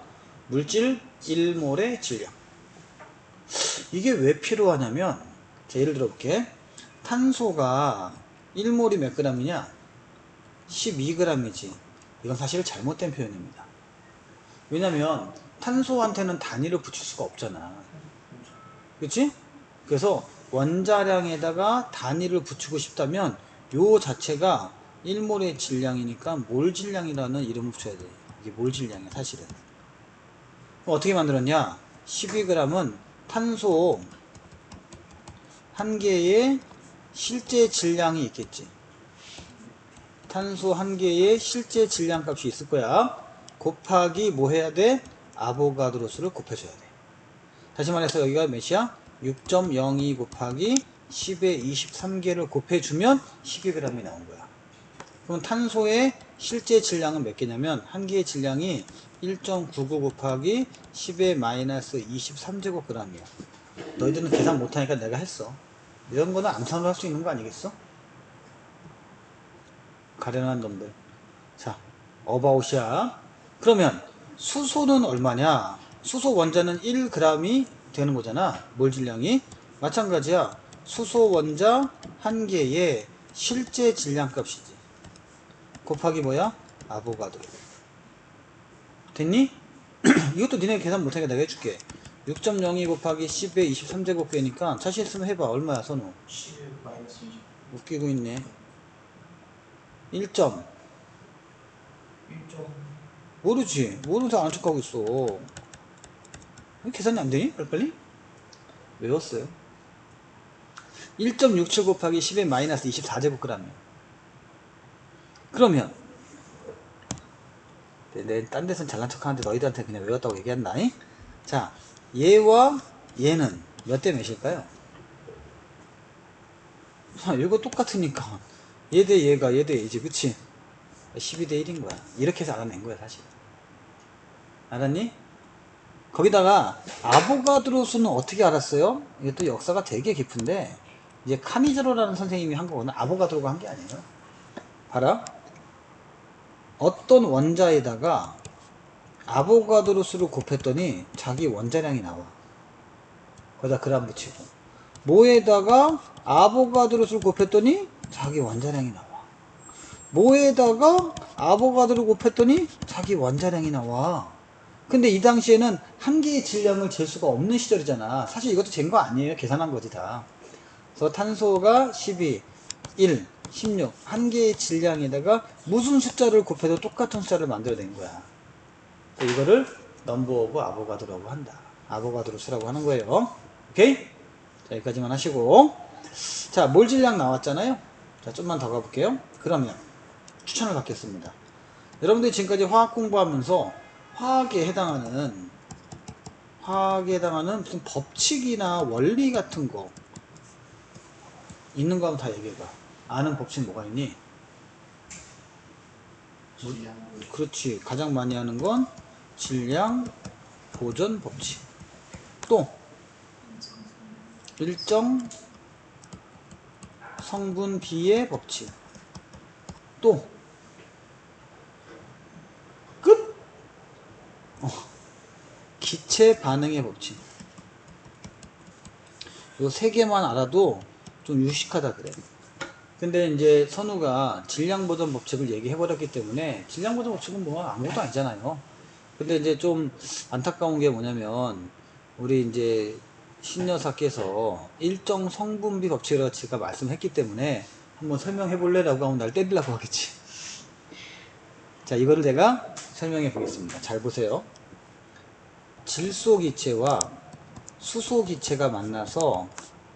Speaker 1: 물질 1몰의 질량. 이게 왜 필요하냐면, 자, 예를 들어 볼게. 탄소가 1몰이 몇 g이냐? 12g이지. 이건 사실 잘못된 표현입니다. 왜냐면 탄소한테는 단위를 붙일 수가 없잖아. 그치? 그래서 원자량에다가 단위를 붙이고 싶다면 요 자체가 1몰의 질량이니까 몰질량이라는 이름을 붙여야 돼. 이게 몰질량이야 사실은. 어떻게 만들었냐? 12g은 탄소 한 개의 실제 질량이 있겠지. 탄소 한 개의 실제 질량 값이 있을 거야. 곱하기 뭐 해야 돼? 아보가드로 수를 곱해줘야 돼. 다시 말해서 여기가 몇이야? 6.02 곱하기 10의 23개를 곱해주면 12g이 나온 거야. 그럼 탄소의 실제 질량은 몇 개냐면 한 개의 질량이 1.99 곱하기 10의 마이너스 23제곱g이야. 너희들은 계산 못하니까 내가 했어. 이런 거는 암산으로 할 수 있는 거 아니겠어? 가련한 놈들. 자, 어바웃이야. 그러면 수소는 얼마냐? 수소 원자는 1g이 되는 거잖아. 몰 질량이. 마찬가지야. 수소 원자 한 개의 실제 질량 값이지. 곱하기 뭐야? 아보가드로. 됐니? 이것도 니네 계산 못하니까 내가 해줄게. 6.02 곱하기 10의 23제곱배니까 자신 있으면 해봐. 얼마야, 선우?
Speaker 2: 11 마이너스 20.
Speaker 1: 웃기고 있네. 1점.
Speaker 2: 1점.
Speaker 1: 모르지. 모르면서 아는 척하고 있어. 왜 계산이 안 되니? 빨리빨리? 외웠어요. 1.67 곱하기 10의 마이너스 24제곱g이야. 그러면 내 딴 데선 잘난 척하는데 너희들한테 그냥 외웠다고 얘기한다. 자, 얘와 얘는 몇 대 몇일까요? 이거 똑같으니까 얘 대 얘가 얘 대 얘지, 그치? 12대 1인 거야. 이렇게 해서 알아낸 거야, 사실. 알았니? 거기다가 아보가드로 수는 어떻게 알았어요? 이것도 역사가 되게 깊은데 이제 카미제로라는 선생님이 한 거거든. 아보가드로가 한 게 아니에요. 봐라. 어떤 원자에다가 아보가드로 수를 곱했더니 자기 원자량이 나와. 거기다 그람 붙이고. 뭐에다가 아보가드로 수를 곱했더니 자기 원자량이 나와. 뭐에다가 아보가드로 곱했더니 자기 원자량이 나와. 근데 이 당시에는 한 개의 질량을 잴 수가 없는 시절이잖아. 사실 이것도 잰 거 아니에요. 계산한 거지 다. 그래서 탄소가 12, 1, 16 한 개의 질량에다가 무슨 숫자를 곱해도 똑같은 숫자를 만들어낸 거야. 이거를 넘버 오브 아보가드로라고 한다. 아보가드로 수라고 하는 거예요. 오케이? 자, 여기까지만 하시고. 자, 몰 질량 나왔잖아요. 자, 좀만 더 가볼게요. 그러면 추천을 받겠습니다. 여러분들이 지금까지 화학 공부하면서 화학에 해당하는 무슨 법칙이나 원리 같은 거 있는 거 하면 다 얘기해봐. 아는 법칙 뭐가 있니?
Speaker 2: 질량.
Speaker 1: 그렇지. 가장 많이 하는 건 질량 보존 법칙. 또 일정 성분 비의 법칙. 또 끝. 기체 반응의 법칙. 요 세 개만 알아도 좀 유식하다 그래. 근데 이제 선우가 질량 보존 법칙을 얘기해 버렸기 때문에 질량 보존 법칙은 뭐 아무것도 아니잖아요. 근데 이제 좀 안타까운 게 뭐냐면 우리 이제 신여사께서 일정 성분비 법칙이라고 제가 말씀했기 때문에 한번 설명해 볼래라고 하면 날 때리려고 하겠지. 자, 이거를 내가 설명해 보겠습니다. 잘 보세요. 질소 기체와 수소 기체가 만나서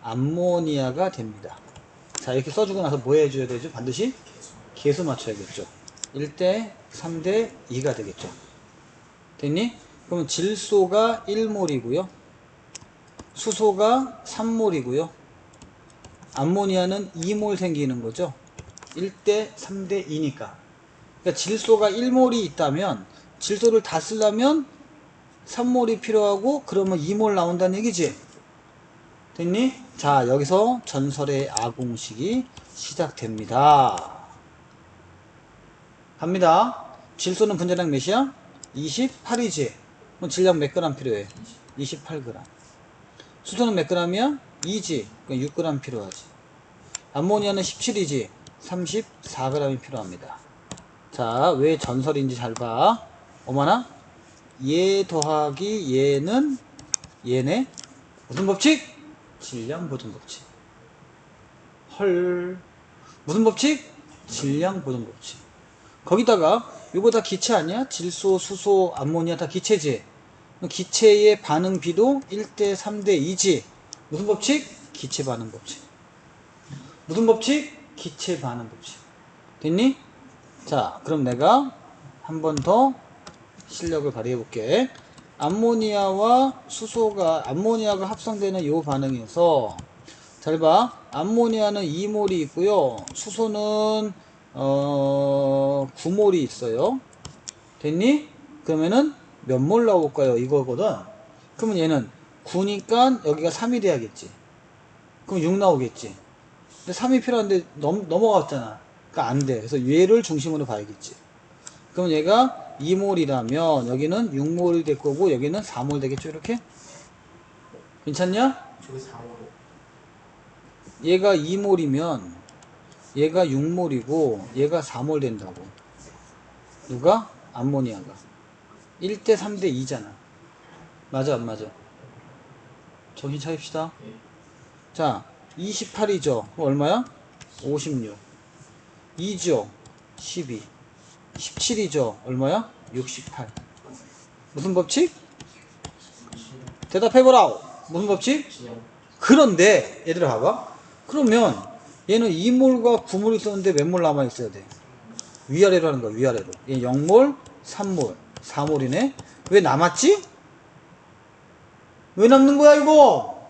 Speaker 1: 암모니아가 됩니다. 자, 이렇게 써주고 나서 뭐 해줘야 되죠? 반드시 계수 맞춰야겠죠. 1대 3대 2가 되겠죠. 됐니? 그럼 질소가 1몰이고요. 수소가 3몰이고요. 암모니아는 2몰 생기는 거죠. 1대 3대 2니까. 그러니까 질소가 1몰이 있다면 질소를 다 쓰려면 3몰이 필요하고 그러면 2몰 나온다는 얘기지. 됐니? 자, 여기서 전설의 아공식이 시작됩니다. 갑니다. 질소는 분자량 몇이야? 28이지. 그럼 질량 몇 그램 필요해? 28g. 수소는 몇 g이야? 2지. 그럼 6g 필요하지. 암모니아는 17이지. 34g이 필요합니다. 자, 왜 전설인지 잘 봐. 어머나? 얘 더하기 얘는 얘네. 무슨 법칙? 질량 보존 법칙. 헐. 무슨 법칙? 질량 보존 법칙. 거기다가 이거 다 기체 아니야? 질소, 수소, 암모니아 다 기체지. 기체의 반응 비도 1대 3대 2지. 무슨 법칙? 기체 반응 법칙. 무슨 법칙? 기체 반응 법칙. 됐니? 자, 그럼 내가 한 번 더 실력을 발휘해 볼게. 암모니아와 수소가 암모니아가 합성되는 이 반응에서 잘 봐. 암모니아는 2몰이 있고요. 수소는 9몰이 있어요. 됐니? 그러면은 몇 몰 나올까요? 이거거든. 그러면 얘는 9니까 여기가 3이 돼야겠지. 그럼 6 나오겠지. 근데 3이 필요한데 넘어갔잖아. 그러니까 안 돼. 그래서 얘를 중심으로 봐야겠지. 그럼 얘가 2몰이라면 여기는 6몰이 될 거고 여기는 4몰 되겠죠. 이렇게? 괜찮냐?
Speaker 2: 저기 4호.
Speaker 1: 얘가 2몰이면 얘가 6몰이고 얘가 4몰 된다고. 누가? 암모니아가. 1대 3대 2잖아. 맞아 안 맞아? 정신 차립시다.
Speaker 2: 예.
Speaker 1: 자 28이죠. 그럼 얼마야? 56. 2죠. 12. 17이죠. 얼마야? 68. 무슨 법칙? 대답해보라. 무슨 법칙?
Speaker 2: 진영.
Speaker 1: 그런데 얘들아 봐봐. 그러면 얘는 2몰과 9몰이 있었는데 몇 몰 남아있어야 돼? 위아래로 하는 거야. 위아래로. 얘 0몰, 3몰, 4몰이네. 왜 남았지? 왜 남는 거야 이거?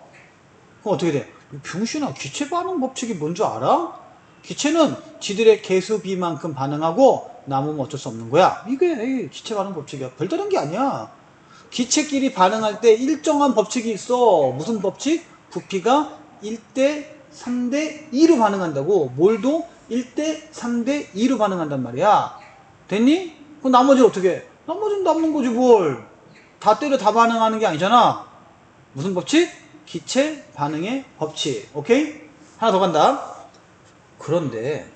Speaker 1: 그럼 어떻게 돼? 병신아, 기체 반응 법칙이 뭔 줄 알아? 기체는 지들의 개수 비만큼 반응하고 남으면 어쩔 수 없는 거야. 이게 기체 반응 법칙이야. 별다른 게 아니야. 기체끼리 반응할 때 일정한 법칙이 있어. 무슨 법칙? 부피가 1대 3대 2로 반응한다고. 몰도 1대 3대 2로 반응한단 말이야. 됐니? 그럼 나머지 어떻게 해? 나머지는 남는 거지 뭘. 다 때려 다 반응하는 게 아니잖아. 무슨 법칙? 기체 반응의 법칙. 오케이? 하나 더 간다. 그런데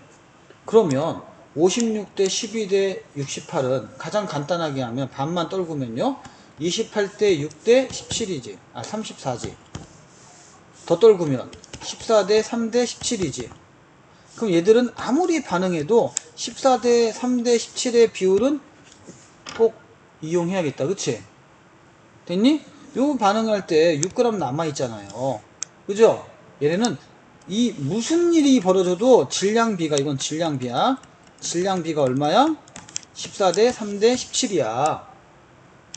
Speaker 1: 그러면 56대 12대 68은 가장 간단하게 하면 반만 떨구면요 28대 6대 17이지. 아 34지. 더 떨구면 14대 3대 17이지. 그럼 얘들은 아무리 반응해도 14대 3대 17의 비율은 꼭 이용해야겠다. 그치? 됐니? 요 반응할 때 6g 남아있잖아요. 그죠? 얘네는 이 무슨 일이 벌어져도 질량비가, 이건 질량비야. 질량비가 얼마야? 14대 3대 17이야.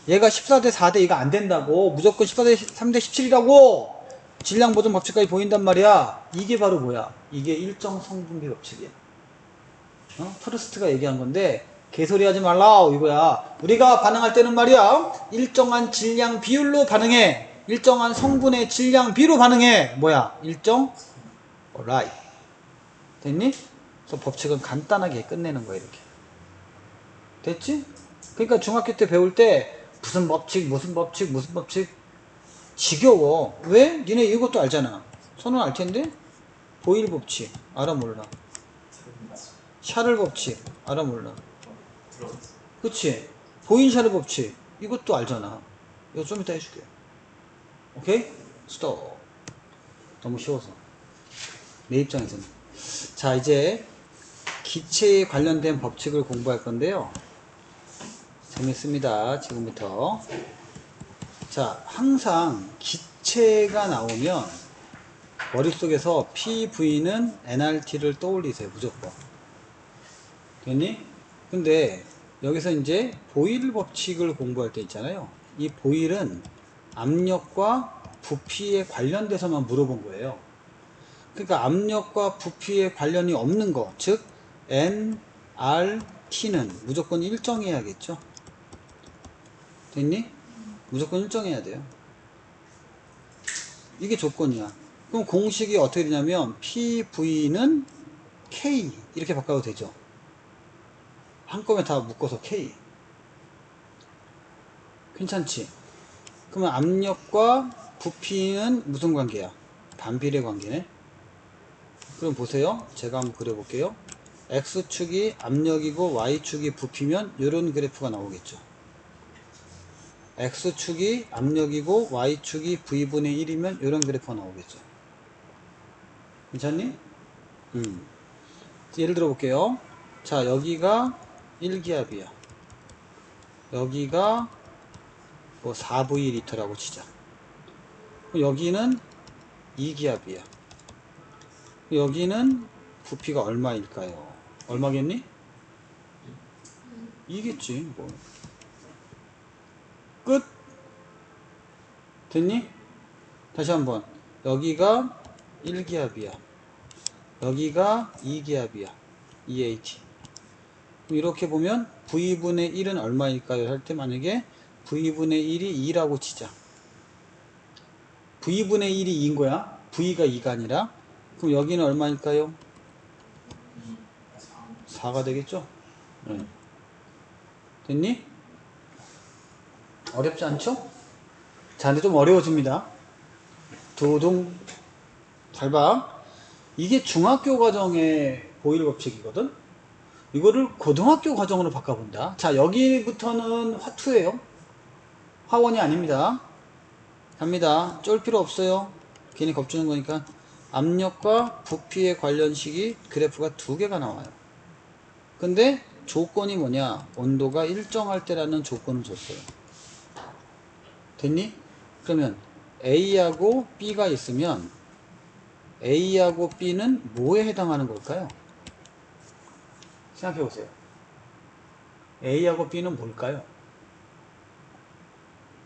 Speaker 1: 얘가 14대 4대 이거 안 된다고. 무조건 14대 3대 17이라고. 질량 보존 법칙까지 보인단 말이야. 이게 바로 뭐야? 이게 일정 성분비 법칙이야. 프루스트가 얘기한 건데 개소리 하지 말라 이거야. 우리가 반응할 때는 말이야 일정한 질량 비율로 반응해. 일정한 성분의 질량 비로 반응해. 뭐야? 일정? right. 됐니? 그래서 법칙은 간단하게 끝내는 거야 이렇게. 됐지? 그러니까 중학교 때 배울 때 무슨 법칙 무슨 법칙 무슨 법칙 지겨워. 왜? 니네 이것도 알잖아. 선은 알 텐데 보일 법칙 알아 몰라?
Speaker 2: 들어봤어.
Speaker 1: 샤를 법칙 알아 몰라?
Speaker 2: 들어봤어.
Speaker 1: 그치? 보인 샤를 법칙 이것도 알잖아. 이거 좀 이따 해줄게. 오케이? 스톱. 너무 쉬워서 내 입장에서는. 자 이제 기체에 관련된 법칙을 공부할 건데요. 재밌습니다. 지금부터. 자 항상 기체가 나오면 머릿속에서 PV는 nRT를 떠올리세요. 무조건. 됐니? 근데 여기서 이제 보일 법칙을 공부할 때 있잖아요. 이 보일은 압력과 부피에 관련돼서만 물어본 거예요. 그러니까 압력과 부피에 관련이 없는 거, 즉 nRT는 무조건 일정해야겠죠. 됐니? 무조건 일정해야 돼요. 이게 조건이야. 그럼 공식이 어떻게 되냐면 PV는 K 이렇게 바꿔도 되죠. 한꺼번에 다 묶어서 K. 괜찮지? 그러면 압력과 부피는 무슨 관계야? 반비례 관계네. 그럼 보세요. 제가 한번 그려볼게요. X축이 압력이고 Y축이 부피면 이런 그래프가 나오겠죠. X축이 압력이고 Y축이 V분의 1이면 이런 그래프가 나오겠죠. 괜찮니? 예를 들어 볼게요. 자, 여기가 1기압이야. 여기가 뭐 4V리터라고 치자. 여기는 2기압이야. 여기는 부피가 얼마일까요? 얼마겠니? 2겠지. 뭐. 끝. 됐니? 다시 한번. 여기가 1기압이야. 여기가 2기압이야. EH. 이렇게 보면 V분의 1은 얼마일까요? 할 때 만약에 V분의 1이 2라고 치자. V분의 1이 2인 거야. V가 2가 아니라. 그럼 여기는 얼마일까요? 4가 되겠죠? 네. 됐니? 어렵지 않죠? 자, 근데 좀 어려워집니다. 두둥. 잘 봐. 이게 중학교 과정의 보일 법칙이거든? 이거를 고등학교 과정으로 바꿔본다. 자, 여기부터는 화투예요. 화원이 아닙니다. 갑니다. 쫄 필요 없어요. 괜히 겁주는 거니까. 압력과 부피의 관련식이 그래프가 2개가 나와요. 근데 조건이 뭐냐? 온도가 일정할 때라는 조건을 줬어요. 됐니? 그러면 A하고 B가 있으면 A하고 B는 뭐에 해당하는 걸까요? 생각해 보세요. A하고 B는 뭘까요?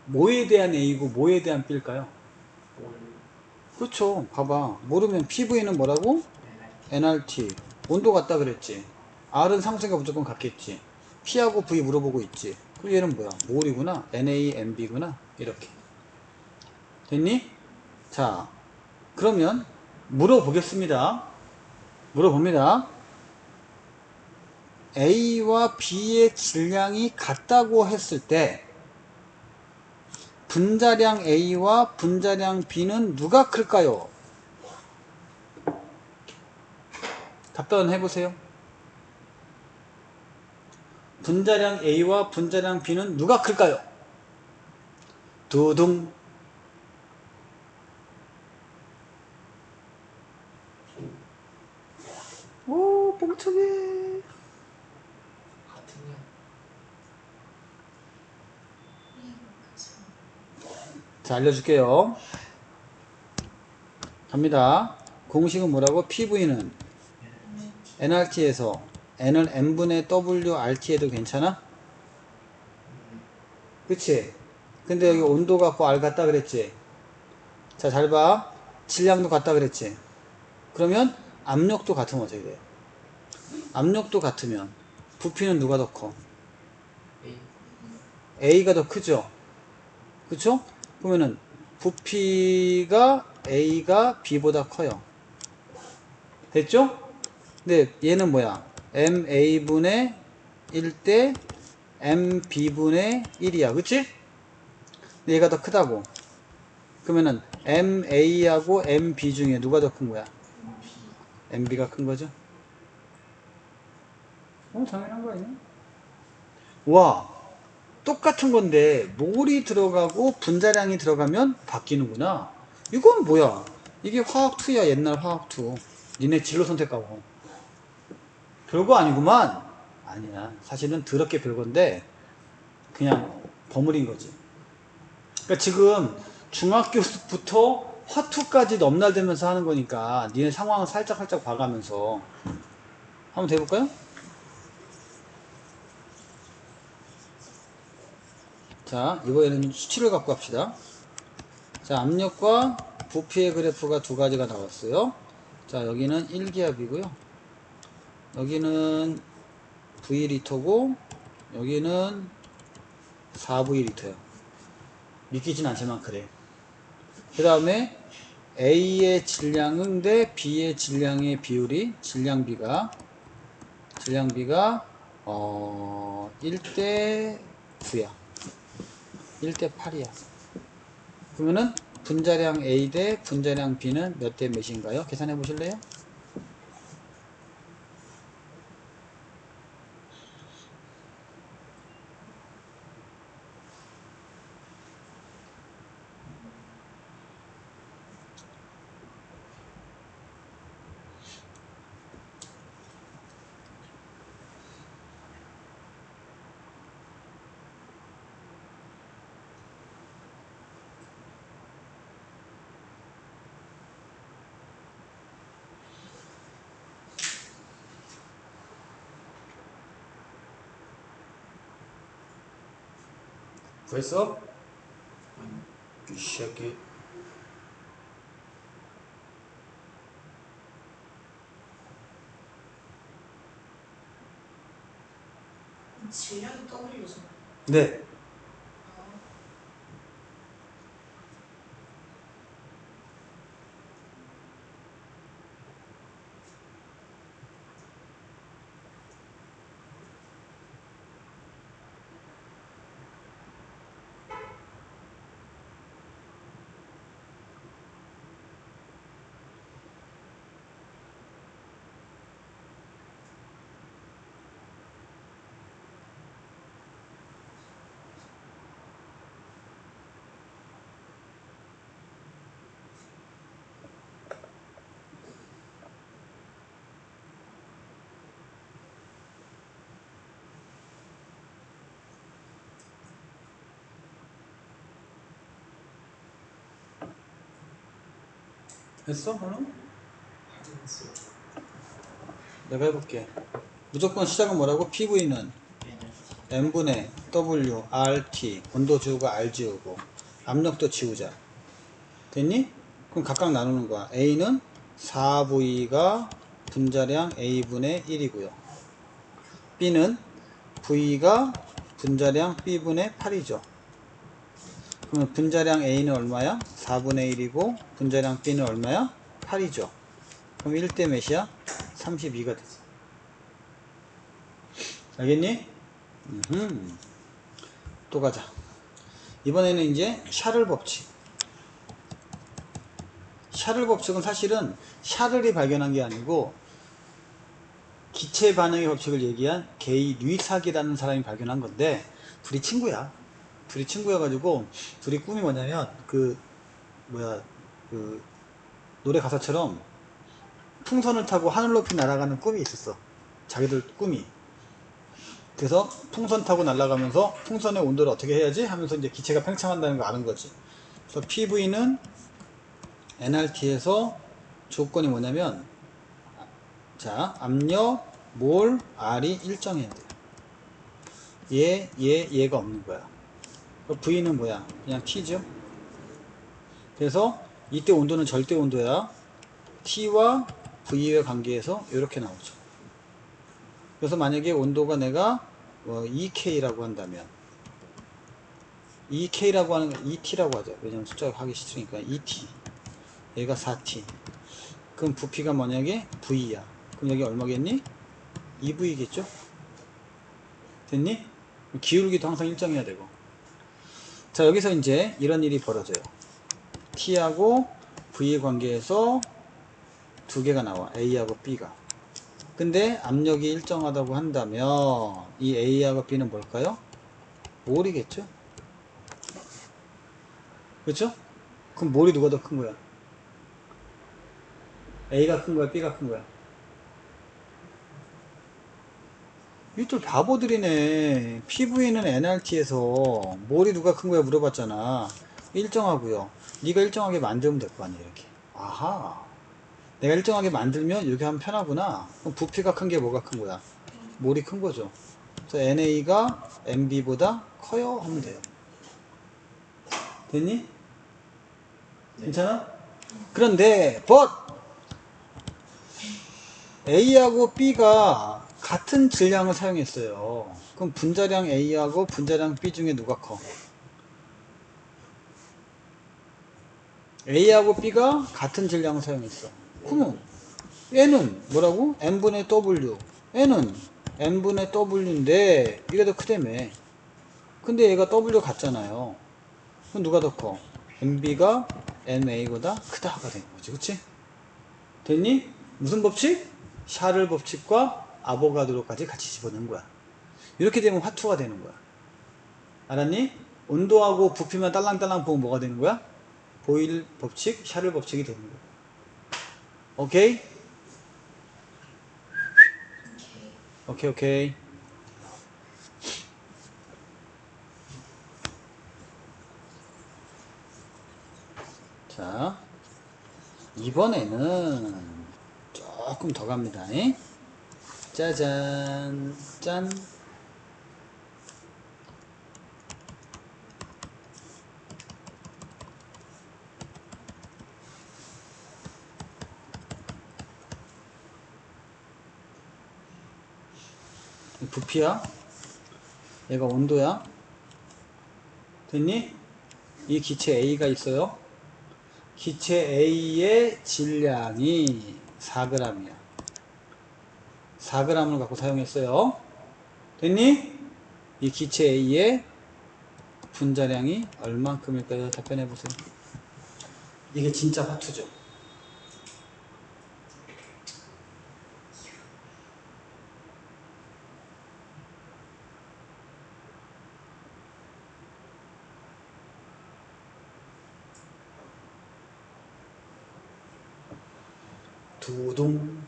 Speaker 1: 뭐에 대한 A고 뭐에 대한 B일까요? 그렇죠. 봐봐. 모르면 PV는 뭐라고? nRT. 온도 같다 그랬지. R은 상승가 무조건 같겠지. P하고 V 물어보고 있지. 그리고 얘는 뭐야? 몰이구나. NaMB구나. 이렇게. 됐니? 자, 그러면 물어보겠습니다. 물어봅니다. A와 B의 질량이 같다고 했을 때 분자량 A와 분자량 B는 누가 클까요? 답변 해보세요. 분자량 A와 분자량 B는 누가 클까요? 두둥. 오, 뻥쳐게.
Speaker 2: 같은요.
Speaker 1: 자, 알려줄게요. 갑니다. 공식은 뭐라고? PV는 nRT에서 n을 n분의 WRT 해도 괜찮아? 그치? 근데 여기 온도 갖고 R 같다 그랬지? 자, 잘 봐. 질량도 같다 그랬지? 그러면 압력도 같으면 어떻게 돼요? 압력도 같으면 부피는 누가 더 커?
Speaker 2: A.
Speaker 1: A가 더 크죠? 그쵸? 그러면은 부피가 A가 B보다 커요. 됐죠? 근데 얘는 뭐야? MA분의 1대 MB분의 1이야. 그치? 근데 얘가 더 크다고. 그러면은 MA하고 MB 중에 누가 더 큰 거야? MB가 큰 거죠? 당연한 거 아니야? 와, 똑같은 건데 몰이 들어가고 분자량이 들어가면 바뀌는구나. 이건 뭐야? 이게 화학2야. 옛날 화학2. 니네 진로 선택하고. 별거 아니구만. 아니야. 사실은 더럽게 별건데 그냥 버무린 거지. 그러니까 지금 중학교부터 화투까지 넘날대면서 하는 거니까 니네 상황을 살짝 봐가면서 한번 돼볼까요? 자, 이번에는 수치를 갖고 합시다. 자, 압력과 부피의 그래프가 2가지가 나왔어요. 자, 여기는 1기압이고요. 여기는 V리터고 여기는 4V리터야. 믿기진 않지만 그래. 그 다음에 A의 질량은 대 B의 질량의 비율이 질량비가 1대 9야. 1대 8이야. 그러면은 분자량 A 대 분자량 B는 몇 대 몇인가요? 계산해 보실래요? 구했어? 이 새끼.
Speaker 3: 질량이 W죠.
Speaker 1: 네. 했어? 그럼?
Speaker 2: 아직 있어요.
Speaker 1: 내가 해볼게. 무조건 시작은 뭐라고? PV는 n분의 W, RT, 온도 지우고 R 지우고 압력도 지우자. 됐니? 그럼 각각 나누는 거야. A는 4V가 분자량 A분의 1이고요. B는 V가 분자량 B분의 8이죠. 그러면 분자량 A는 얼마야? 4분의 1이고 분자량 B는 얼마야? 8이죠. 그럼 1대 몇이야? 32가 되지. 알겠니? 또 가자. 이번에는 이제 샤를 법칙. 샤를 법칙은 사실은 샤를이 발견한 게 아니고 기체 반응의 법칙을 얘기한 게이 류이삭이라는 사람이 발견한 건데 둘이 친구야. 둘이 친구여가지고 둘이 꿈이 뭐냐면 그 노래 가사처럼 풍선을 타고 하늘 높이 날아가는 꿈이 있었어. 자기들 꿈이. 그래서 풍선 타고 날아가면서 풍선의 온도를 어떻게 해야지 하면서 이제 기체가 팽창한다는 걸 아는 거지. 그래서 PV는 NRT에서 조건이 뭐냐면 자 압력 몰 R이 일정해야 돼. 얘가 없는 거야. V는 뭐야? 그냥 T죠. 그래서 이때 온도는 절대 온도야. T와 V의 관계에서 이렇게 나오죠. 그래서 만약에 온도가 내가 2K라고 한다면 2K라고 하는 거 2T라고 하죠. 왜냐면 숫자가 하기 싫으니까 2T 얘가 4T 그럼 부피가 만약에 V야. 그럼 여기 얼마겠니? 2V겠죠? 됐니? 기울기도 항상 일정해야 되고. 자 여기서 이제 이런 일이 벌어져요. T하고 V의 관계에서 두 개가 나와. A하고 B가. 근데 압력이 일정하다고 한다면 이 A하고 B는 뭘까요? 몰이겠죠? 그렇죠? 그럼 몰이 누가 더 큰 거야? A가 큰 거야? B가 큰 거야? 이들 바보들이네. PV는 NRT에서 몰이 누가 큰 거야 물어봤잖아. 일정하고요. 네가 일정하게 만들면 될 거 아니야 이렇게. 아하. 내가 일정하게 만들면 이렇게 하면 편하구나. 그럼 부피가 큰 게 뭐가 큰 거야? 몰이 큰 거죠. 그래서 NA가 MB보다 커요 하면 돼요. 됐니? 괜찮아? 그런데 but A하고 B가 같은 질량을 사용했어요. 그럼 분자량 A하고 분자량 B 중에 누가 커? A하고 B가 같은 질량을 사용했어. 그러면 N은 뭐라고? N분의 W. N은 N분의 W인데 이게 더 크다며. 근데 얘가 W 같잖아요. 그럼 누가 더 커? MB가 NA보다 크다가 되는 거지. 그치? 됐니? 무슨 법칙? 샤를 법칙과 아보가드로까지 같이 집어넣은 거야. 이렇게 되면 화투가 되는 거야. 알았니? 온도하고 부피만 딸랑딸랑 보면 뭐가 되는 거야? 보일 법칙, 샤를 법칙이 되는 거야. 오케이?
Speaker 3: 오케이.
Speaker 1: 오케이. 자, 이번에는 조금 더 갑니다. 짜잔, 짠. 부피야. 얘가 온도야. 됐니? 이 기체 A가 있어요. 기체 A의 질량이 4g이야. 4g을 갖고 사용했어요. 됐니? 이 기체 A의 분자량이 얼만큼일까요? 답변해보세요. 이게 진짜 화투죠. 두둥.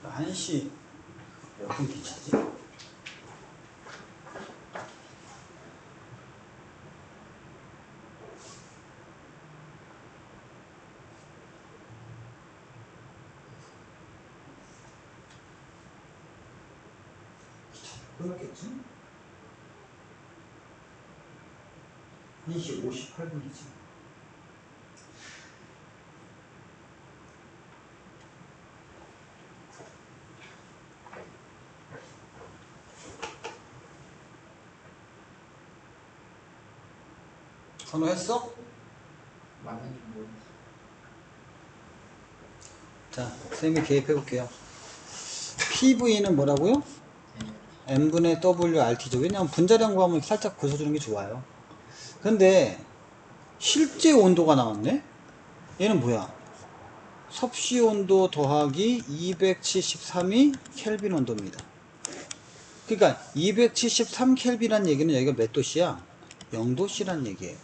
Speaker 1: 한시 몇 분 기차지? 끊었겠지? 1시 58분이지. 선호했어?
Speaker 2: 맞는지 모르겠어.
Speaker 1: 자, 선생님이 개입해 볼게요. PV는 뭐라고요? M분의 WRT죠. 왜냐하면 분자량 구하면 살짝 고쳐주는 게 좋아요. 근데 실제 온도가 나왔네? 얘는 뭐야? 섭씨 온도 더하기 273이 켈빈 온도입니다. 그러니까 273 켈빈이라는 얘기는 여기가 몇 도씨야? 0도씨라는 얘기예요.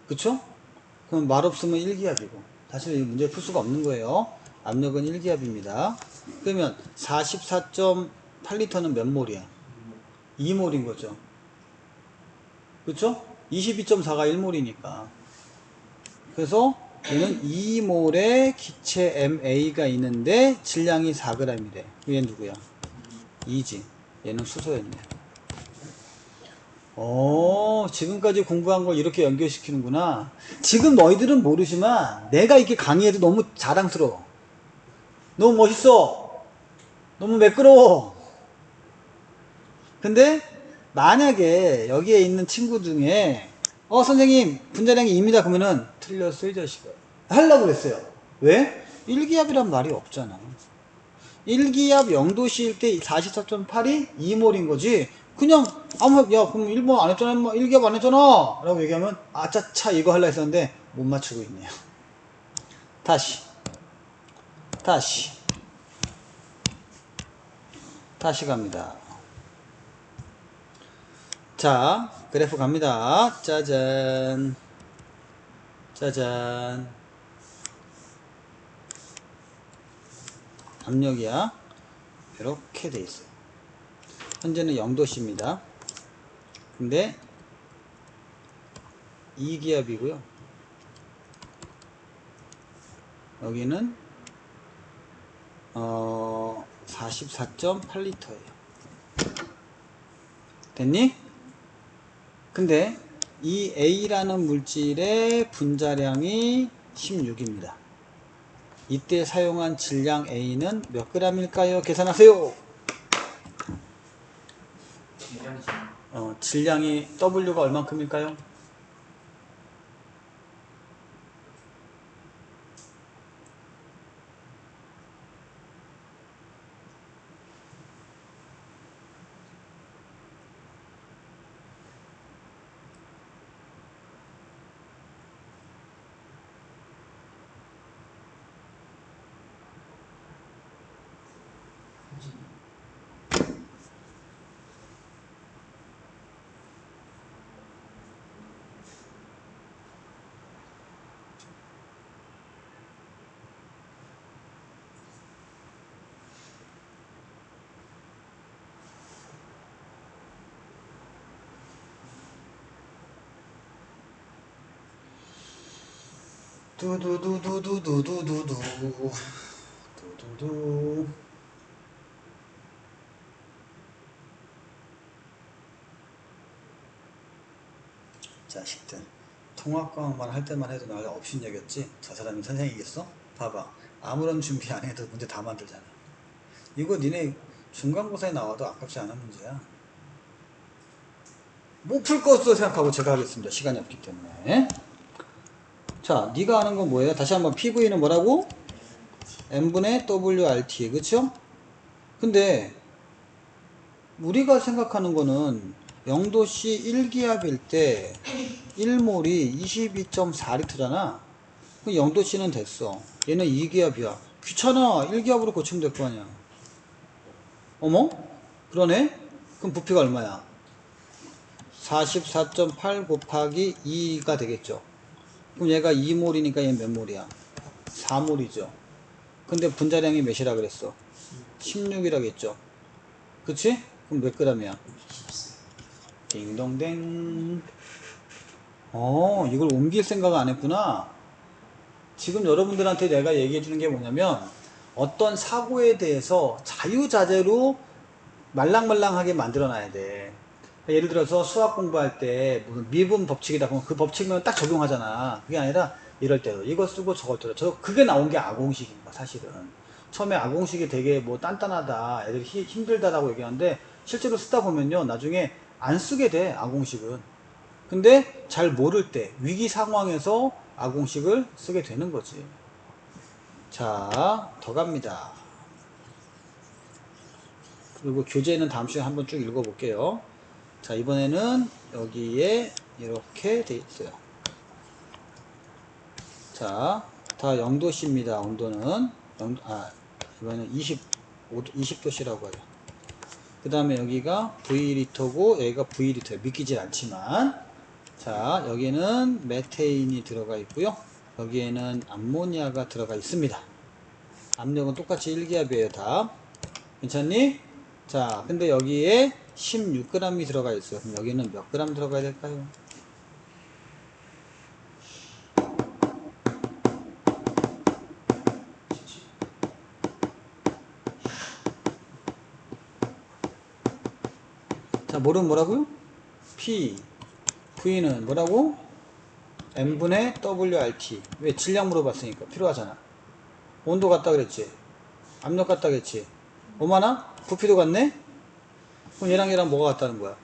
Speaker 1: 그쵸? 그럼 말 없으면 1기압이고 다시 이 문제 풀 수가 없는 거예요. 압력은 1기압입니다. 그러면 44.8리터는 몇 몰이야? 2몰인 거죠. 그쵸? 22.4가 1몰이니까. 그래서 얘는 2몰의 기체 MA가 있는데 질량이 4g이래. 얘 누구야? 2지. 얘는 수소였네. 지금까지 공부한 걸 이렇게 연결시키는구나. 지금 너희들은 모르지만 내가 이렇게 강의해도 너무 자랑스러워. 너무 멋있어. 너무 매끄러워. 근데 만약에 여기에 있는 친구 중에 선생님 분자량이 2입니다 그러면은 틀렸어 이 자식아. 하려고 그랬어요. 왜? 1기압이란 말이 없잖아. 1기압 0도씨일 때 44.8이 2몰인 거지. 그냥 야 그럼 1번 안 했잖아 1기압 안 했잖아 라고 얘기하면 아차차 이거 하려 했었는데 못 맞추고 있네요. 다시 갑니다. 자 그래프 갑니다. 짜잔 압력이야. 이렇게 돼 있어요. 현재는 0도씨입니다. 근데 2기압이고요. 여기는 44.8리터예요. 됐니? 근데 이 A라는 물질의 분자량이 16입니다. 이때 사용한 질량 A는 몇 g일까요? 계산하세요. 질량이 W가 얼만큼일까요? 두두두두두두두두 자식들 통합과학만 할 때만 해도 나가 업신여겼지. 저 사람이 선생이겠어? 봐봐. 아무런 준비 안 해도 문제 다 만들잖아. 이거 니네 중간고사에 나와도 아깝지 않은 문제야. 못 풀 거 없어 생각하고 제가 하겠습니다. 시간이 없기 때문에. 자, 네가 아는 건 뭐예요? 다시 한번 PV는 뭐라고? n분의 WRT, 그쵸? 근데 우리가 생각하는 거는 0도씨 1기압일 때 1몰이 22.4리터잖아. 그럼 0도씨는 됐어. 얘는 2기압이야. 귀찮아. 1기압으로 고치면 될 거 아니야. 어머? 그러네? 그럼 부피가 얼마야? 44.8 곱하기 2가 되겠죠. 그럼 얘가 2몰이니까 얘 몇 몰이야? 4몰이죠. 근데 분자량이 몇이라 그랬어? 16이라겠죠. 그치? 그럼 몇 g이야? 딩동댕. 이걸 옮길 생각 안 했구나. 지금 여러분들한테 내가 얘기해 주는 게 뭐냐면 어떤 사고에 대해서 자유자재로 말랑말랑하게 만들어 놔야 돼. 예를 들어서 수학 공부할 때 무슨 미분 법칙이다 그러면 그 법칙만 딱 적용하잖아. 그게 아니라 이럴 때도 이거 쓰고 저거 쓰고 그게 나온 게 아공식인 거야 사실은. 처음에 아공식이 되게 뭐 단단하다 애들이 힘들다라고 얘기하는데 실제로 쓰다 보면요 나중에 안 쓰게 돼 아공식은. 근데 잘 모를 때 위기 상황에서 아공식을 쓰게 되는 거지. 자, 더 갑니다. 그리고 교재는 다음 시간에 한번 쭉 읽어볼게요. 자, 이번에는 여기에 이렇게 돼 있어요. 자, 다 0도씨입니다. 온도는 이번에는 20도씨라고 해요. 그 다음에 여기가 V리터고 여기가 V리터예요. 믿기질 않지만. 자, 여기는 메테인이 들어가 있고요. 여기에는 암모니아가 들어가 있습니다. 압력은 똑같이 1기압이에요. 다. 괜찮니? 자, 근데 여기에 16g이 들어가 있어요. 그럼 여기는 몇 g 들어가야 될까요? 자, 뭐는 뭐라고요? P, V는 뭐라고? n분의 WRT. 왜? 질량 물어봤으니까 필요하잖아. 온도 같다 그랬지? 압력 같다 그랬지? 얼마나? 부피도 같네? 그럼 얘랑 뭐가 같다는 거야?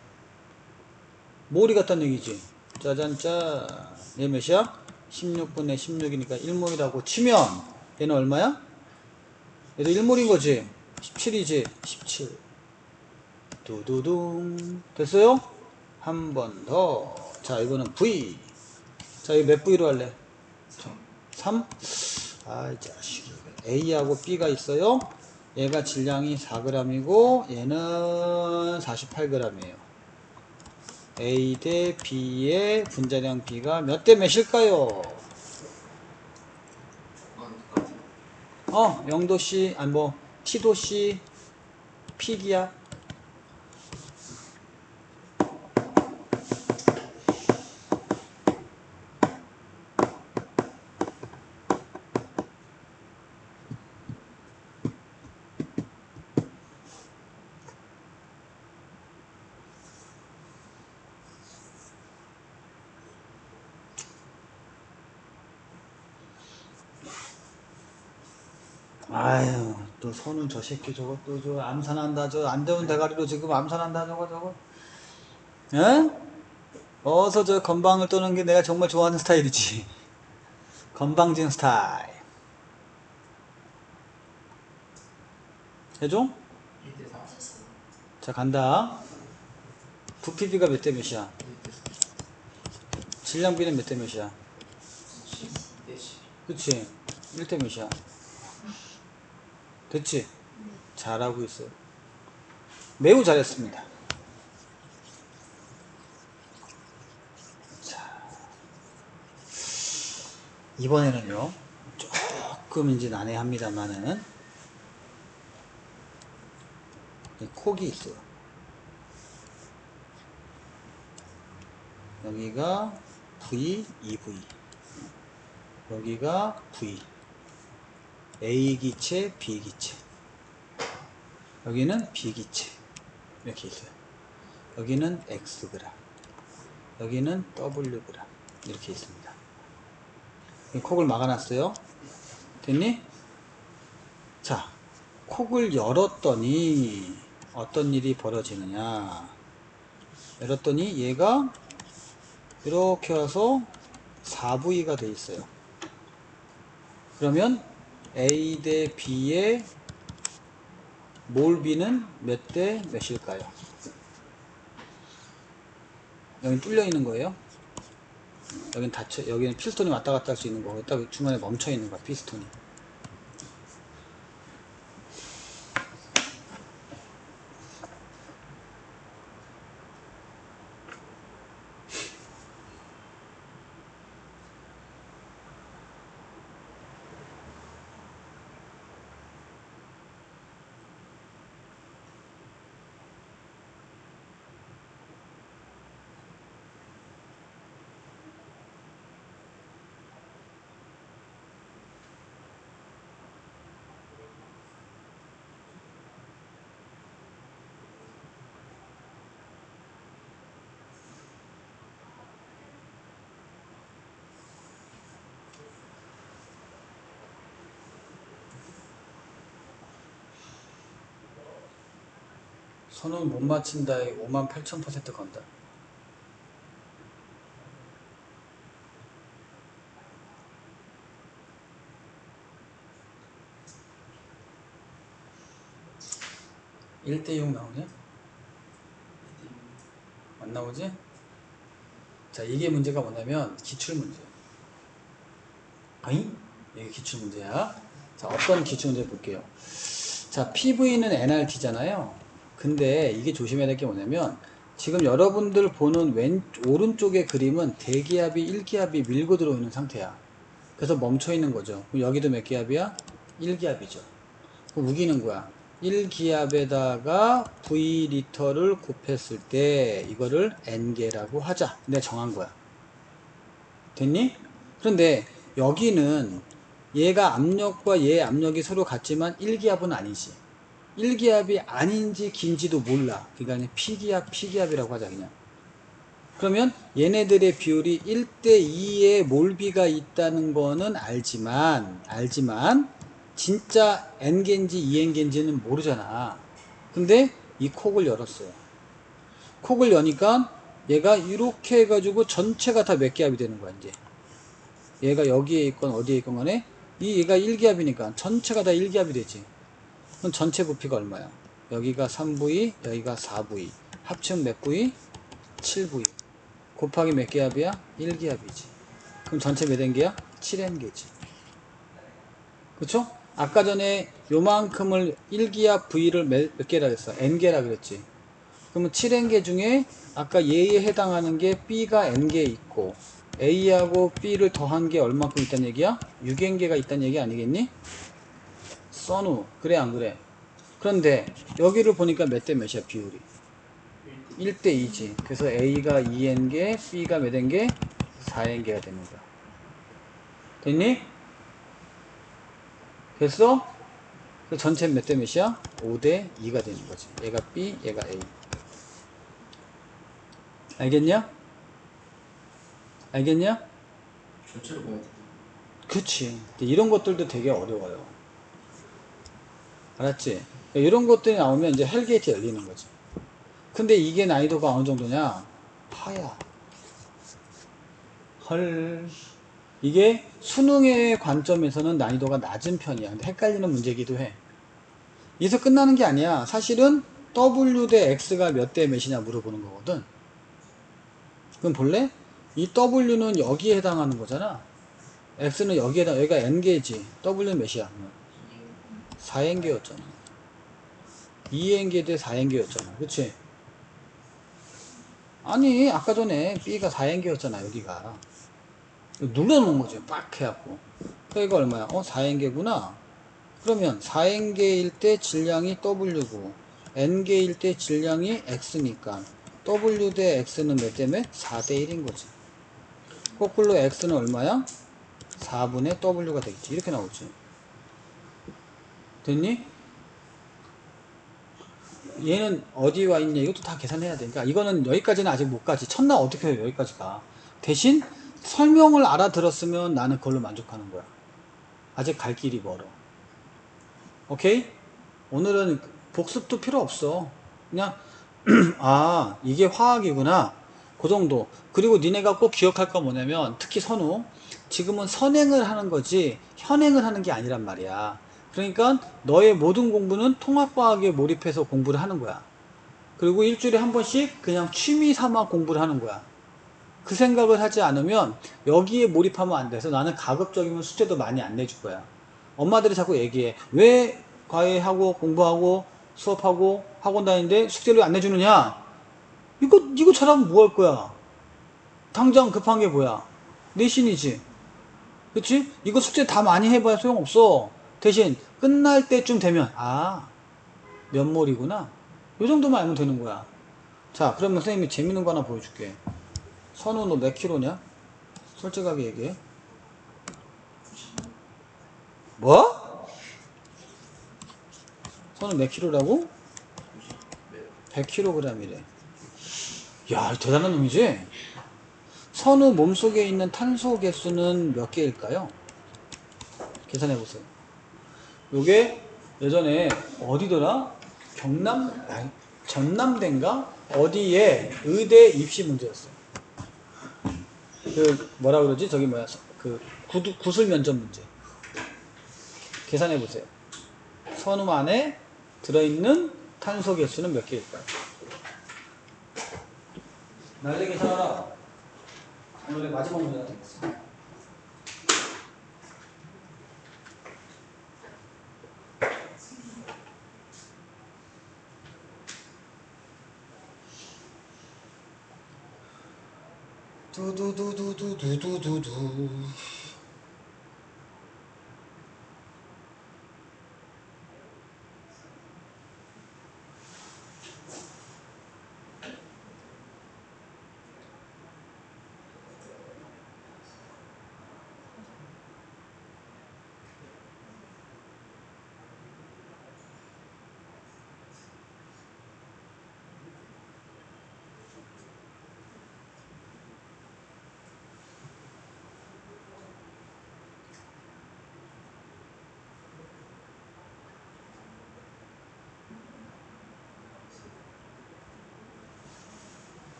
Speaker 1: 몰이 같다는 얘기지. 짜잔짜. 얘 몇이야? 16분의 16이니까 1몰이라고 치면 얘는 얼마야? 얘도 1몰인 거지. 17이지. 17. 두두둥. 됐어요? 한 번 더. 자, 이거는 V. 자, 이거 몇 V로 할래? 3? 아, 이 자식이. A하고 B가 있어요. 얘가 질량이 4g이고 얘는 48g이에요. A 대 B의 분자량 B가 몇 대 몇일까요? 0도씨, T도씨, P기야. 아유, 또 손은 저 새끼 저거 또 저 암산한다. 저 안 좋은 대가리로 지금 암산한다. 저거. 에? 어서 저 건방을 떠는 게 내가 정말 좋아하는 스타일이지. 건방진 스타일. 해줘?
Speaker 2: 1대 4.
Speaker 1: 자, 간다. 부피비가 몇 대 몇이야?
Speaker 2: 1대 4.
Speaker 1: 질량비는 몇 대 몇이야?
Speaker 2: 12대 10.
Speaker 1: 그치? 1대 몇이야? 됐지? 잘하고 있어요. 매우 잘했습니다. 자, 이번에는요, 조금 이제 난해합니다만은, 콕이 있어요. 여기가 V, 2V. 여기가 V. A기체, B기체. 여기는 B기체. 이렇게 있어요. 여기는 X그램. 여기는 W그램. 이렇게 있습니다. 콕을 막아놨어요. 됐니? 자, 콕을 열었더니 어떤 일이 벌어지느냐. 열었더니 얘가 이렇게 와서 4V가 돼 있어요. 그러면 A 대 B의 몰 B는 몇 대 몇일까요? 여기 뚫려 있는 거예요. 여기는 여기는 피스톤이 왔다 갔다 할 수 있는 거고, 딱 중간에 멈춰 있는 거야, 피스톤이. 선은 못 맞힌다에 58,000% 건다. (1 대 6) 나오냐? 안 나오지? 자, 이게 문제가 뭐냐면 기출문제야. 아잉? 이게 기출문제야. 자, 어떤 기출문제 볼게요. 자, PV는 NRT잖아요. 근데 이게 조심해야 될 게 뭐냐면 지금 여러분들 보는 오른쪽의 그림은 대기압이 1기압이 밀고 들어오는 상태야. 그래서 멈춰 있는 거죠. 그럼 여기도 몇 기압이야? 1기압이죠. 그럼 우기는 거야. 1기압에다가 V리터를 곱했을 때 이거를 N개라고 하자. 내가 정한 거야. 됐니? 그런데 여기는 얘가 압력과 얘 압력이 서로 같지만 1기압은 아니지. 1기압이 아닌지 긴지도 몰라. 그러니까 그냥 P기압이라고 하자 그냥. 그러면 얘네들의 비율이 1대2의 몰비가 있다는 거는 알지만 진짜 N개인지 2N개인지는 모르잖아. 근데 이 콕을 열었어요. 콕을 여니까 얘가 이렇게 해가지고 전체가 다 몇 기압이 되는 거야 이제. 얘가 여기에 있건 어디에 있건 간에 얘가 1기압이니까 전체가 다 1기압이 되지. 그럼 전체 부피가 얼마야? 여기가 3V, 여기가 4V. 합치면 몇 V? 7V. 곱하기 몇 기압이야? 1기압이지. 그럼 전체 몇 N개야? 7N개지. 그쵸? 아까 전에 요만큼을 1기압 V를 몇 개라 그랬어? N개라 그랬지. 그러면 7N개 중에 아까 얘에 해당하는 게 B가 N개 있고 A하고 B를 더한 게 얼마큼 있다는 얘기야? 6N개가 있다는 얘기 아니겠니? 써누. 그래 안 그래? 그런데 여기를 보니까 몇 대 몇이야 비율이? 1대 2지. 그래서 A가 2N개, B가 몇 N개? 4N개가 되는 거야. 됐니? 됐어? 그래서 전체 몇 대 몇이야? 5대 2가 되는 거지. 얘가 B, 얘가 A. 알겠냐? 알겠냐?
Speaker 2: 전체를 봐야 돼.
Speaker 1: 그치. 이런 것들도 되게 어려워요. 알았지? 이런 것들이 나오면 이제 헬게이트 열리는 거지. 근데 이게 난이도가 어느 정도냐? 하야. 헐. 이게 수능의 관점에서는 난이도가 낮은 편이야. 근데 헷갈리는 문제기도 해. 여기서 끝나는 게 아니야. 사실은 W 대 X가 몇 대 몇이냐 물어보는 거거든. 그럼 볼래? 이 W는 여기에 해당하는 거잖아. X는 여기가 N개지. W는 몇이야? 4N개였잖아. 2N개 대 4N개였잖아. 그치? 아니, 아까 전에 B가 4N개였잖아, 여기가. 눌러놓은 거지, 빡 해갖고. 그러니까 얼마야? 4N개구나. 그러면 4N개일 때 질량이 W고, N개일 때 질량이 X니까, W 대 X는 몇 대 몇? 4대 1인 거지. 거꾸로 X는 얼마야? 4분의 W가 되겠지. 이렇게 나오지. 됐니? 얘는 어디에 와 있냐? 이것도 다 계산해야 되니까. 이거는 여기까지는 아직 못 가지. 첫날 어떻게 해요? 여기까지 가. 대신 설명을 알아들었으면 나는 그걸로 만족하는 거야. 아직 갈 길이 멀어. 오케이? 오늘은 복습도 필요 없어. 그냥 아 이게 화학이구나 그 정도. 그리고 니네가 꼭 기억할 건 뭐냐면 특히 선우 지금은 선행을 하는 거지 현행을 하는 게 아니란 말이야. 그러니까 너의 모든 공부는 통합과학에 몰입해서 공부를 하는 거야. 그리고 일주일에 한 번씩 그냥 취미 삼아 공부를 하는 거야. 그 생각을 하지 않으면 여기에 몰입하면 안 돼서 나는 가급적이면 숙제도 많이 안 내줄 거야. 엄마들이 자꾸 얘기해. 왜 과외하고 공부하고 수업하고 학원 다니는데 숙제를 안 내주느냐? 이거 잘하면 뭐 할 거야? 당장 급한 게 뭐야? 내신이지. 그치? 이거 숙제 다 많이 해봐야 소용없어. 대신 끝날 때쯤 되면 아 면몰이구나. 요 정도만 알면 되는 거야. 자 그러면 선생님이 재밌는 거 하나 보여줄게. 선우 너 몇 킬로냐? 솔직하게 얘기해. 뭐? 선우 몇 킬로라고? 100kg이래. 야 대단한 놈이지? 선우 몸속에 있는 탄소 개수는 몇 개일까요? 계산해보세요. 요게 예전에 어디더라? 아니, 전남대인가? 어디에 의대 입시 문제였어. 그 뭐라 그러지? 저기 뭐야? 그 구술 면접 문제. 계산해보세요. 선우 안에 들어있는 탄소 개수는 몇 개일까요? 날래 계산하라. 오늘의 마지막 문제가 되겠습니다. 두두두두두두두두.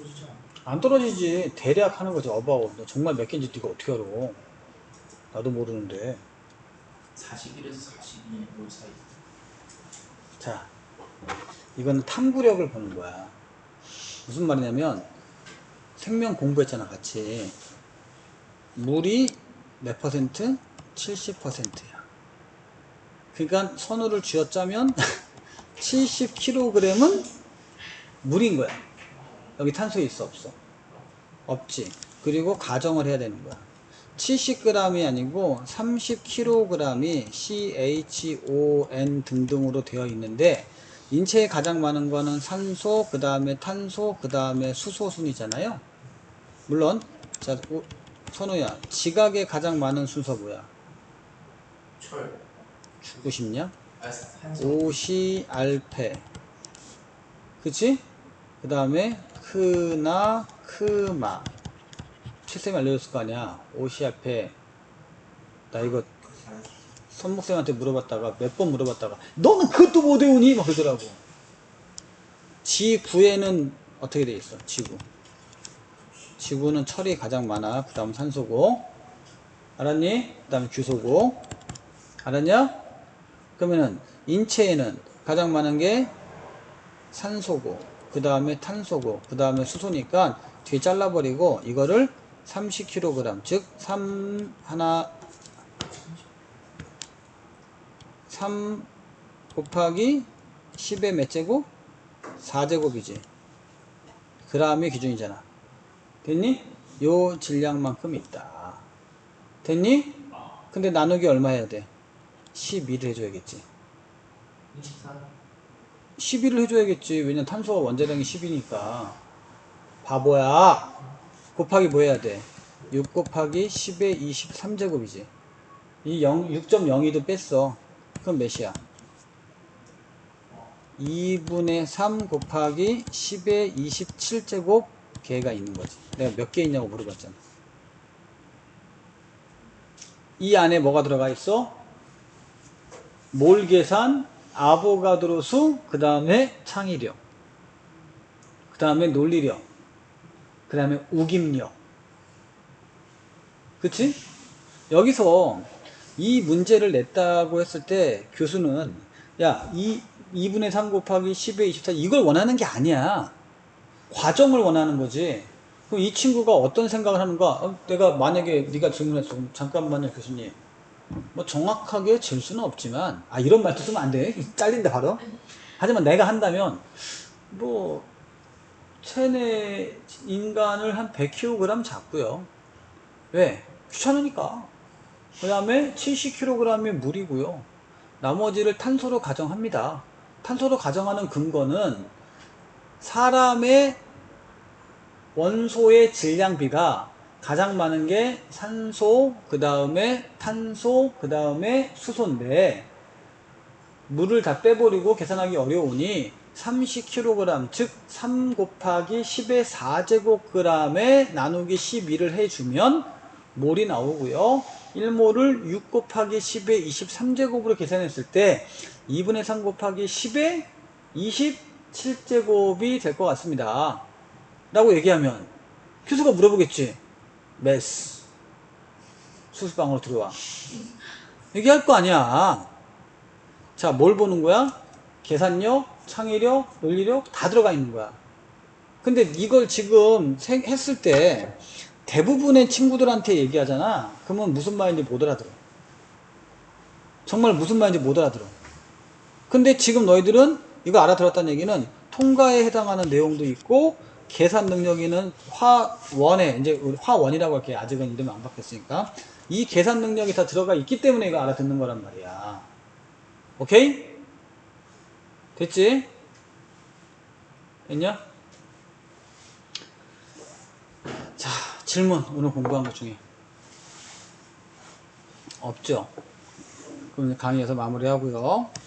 Speaker 2: 떨어지지 않아.
Speaker 1: 안 떨어지지. 대략 하는 거지. 어바웃. 너 정말 몇 개인지 네가 어떻게 알아? 나도 모르는데.
Speaker 2: 41에서 42의 뭘 사이.
Speaker 1: 자, 이거는 탐구력을 보는 거야. 무슨 말이냐면 생명 공부했잖아, 같이. 물이 몇 퍼센트? 70%야. 그러니까 선우를 쥐어짜면 70kg은 물인 거야. 여기 탄소 있어, 없어? 없지. 그리고 가정을 해야 되는 거야. 70g이 아니고 30kg이 CHON 등등으로 되어 있는데 인체에 가장 많은 거는 산소, 그 다음에 탄소, 그 다음에 수소 순이잖아요. 물론 자 선우야, 지각에 가장 많은 순서 뭐야?
Speaker 2: 철.
Speaker 1: 죽고 싶냐?
Speaker 2: 산소.
Speaker 1: 오시알페. 그치? 그 다음에 크나 크마. 칠쌤이 알려줬을 거 아니야. 오시알페. 나 이거 선목쌤한테 물어봤다가 몇 번 물어봤다가 너는 그것도 못 외우니? 막 그러더라고. 지구에는 어떻게 돼 있어? 지구는 철이 가장 많아. 그 다음 산소고. 알았니? 그 다음에 규소고. 알았냐? 그러면은 인체에는 가장 많은 게 산소고, 그 다음에 탄소고, 그 다음에 수소니까 뒤에 잘라버리고 이거를 30kg, 즉 3 곱하기 10의 몇 제곱? 4제곱이지. gram이 기준이잖아. 됐니? 요 질량만큼 있다. 됐니? 근데 나누기 얼마 해야 돼? 12를 해줘야겠지.
Speaker 2: 24.
Speaker 1: 12를 해줘야겠지. 왜냐면 탄소가 원자량이 10이니까. 바보야. 곱하기 뭐 해야 돼? 6 곱하기 10의 23제곱이지. 이 6.02도 뺐어. 그럼 몇이야? 2분의 3 곱하기 10의 27제곱 개가 있는 거지. 내가 몇 개 있냐고 물어봤잖아. 이 안에 뭐가 들어가 있어? 몰 계산, 아보가드로 수, 그 다음에 창의력, 그 다음에 논리력, 그 다음에 우김력. 그치? 여기서 이 문제를 냈다고 했을 때 교수는 야, 2분의 3 곱하기 10의 24 이걸 원하는 게 아니야. 과정을 원하는 거지. 그럼 이 친구가 어떤 생각을 하는가? 내가 만약에 네가 질문했어. 잠깐만요, 교수님. 뭐 정확하게 잴 수는 없지만 이런 말도 쓰면 안 돼. 잘린다 바로. 하지만 내가 한다면 뭐 체내 인간을 한 100kg 잡고요. 왜? 귀찮으니까. 그 다음에 70kg의 물이고요. 나머지를 탄소로 가정합니다. 탄소로 가정하는 근거는 사람의 원소의 질량비가 가장 많은 게 산소, 그 다음에 탄소, 그 다음에 수소인데 물을 다 빼버리고 계산하기 어려우니 30kg, 즉 3 곱하기 10의 4제곱g에 나누기 12를 해주면 몰이 나오고요. 1몰을 6 곱하기 10의 23제곱으로 계산했을 때 2분의 3 곱하기 10의 27제곱이 될 것 같습니다. 라고 얘기하면 교수가 물어보겠지. 메스 수습방으로 들어와. 얘기할 거 아니야. 자, 뭘 보는 거야? 계산력, 창의력, 논리력 다 들어가 있는 거야. 근데 이걸 지금 했을 때 대부분의 친구들한테 얘기하잖아. 그러면 무슨 말인지 못 알아들어. 정말 무슨 말인지 못 알아들어. 근데 지금 너희들은 이거 알아들었다는 얘기는 통과에 해당하는 내용도 있고 계산 능력에는 화원에, 이제 우리 화원이라고 할게. 아직은 이름이 안 바뀌었으니까. 이 계산 능력이 다 들어가 있기 때문에 이거 알아듣는 거란 말이야. 오케이? 됐지? 됐냐? 자, 질문. 오늘 공부한 것 중에. 없죠? 그럼 강의에서 마무리하고요.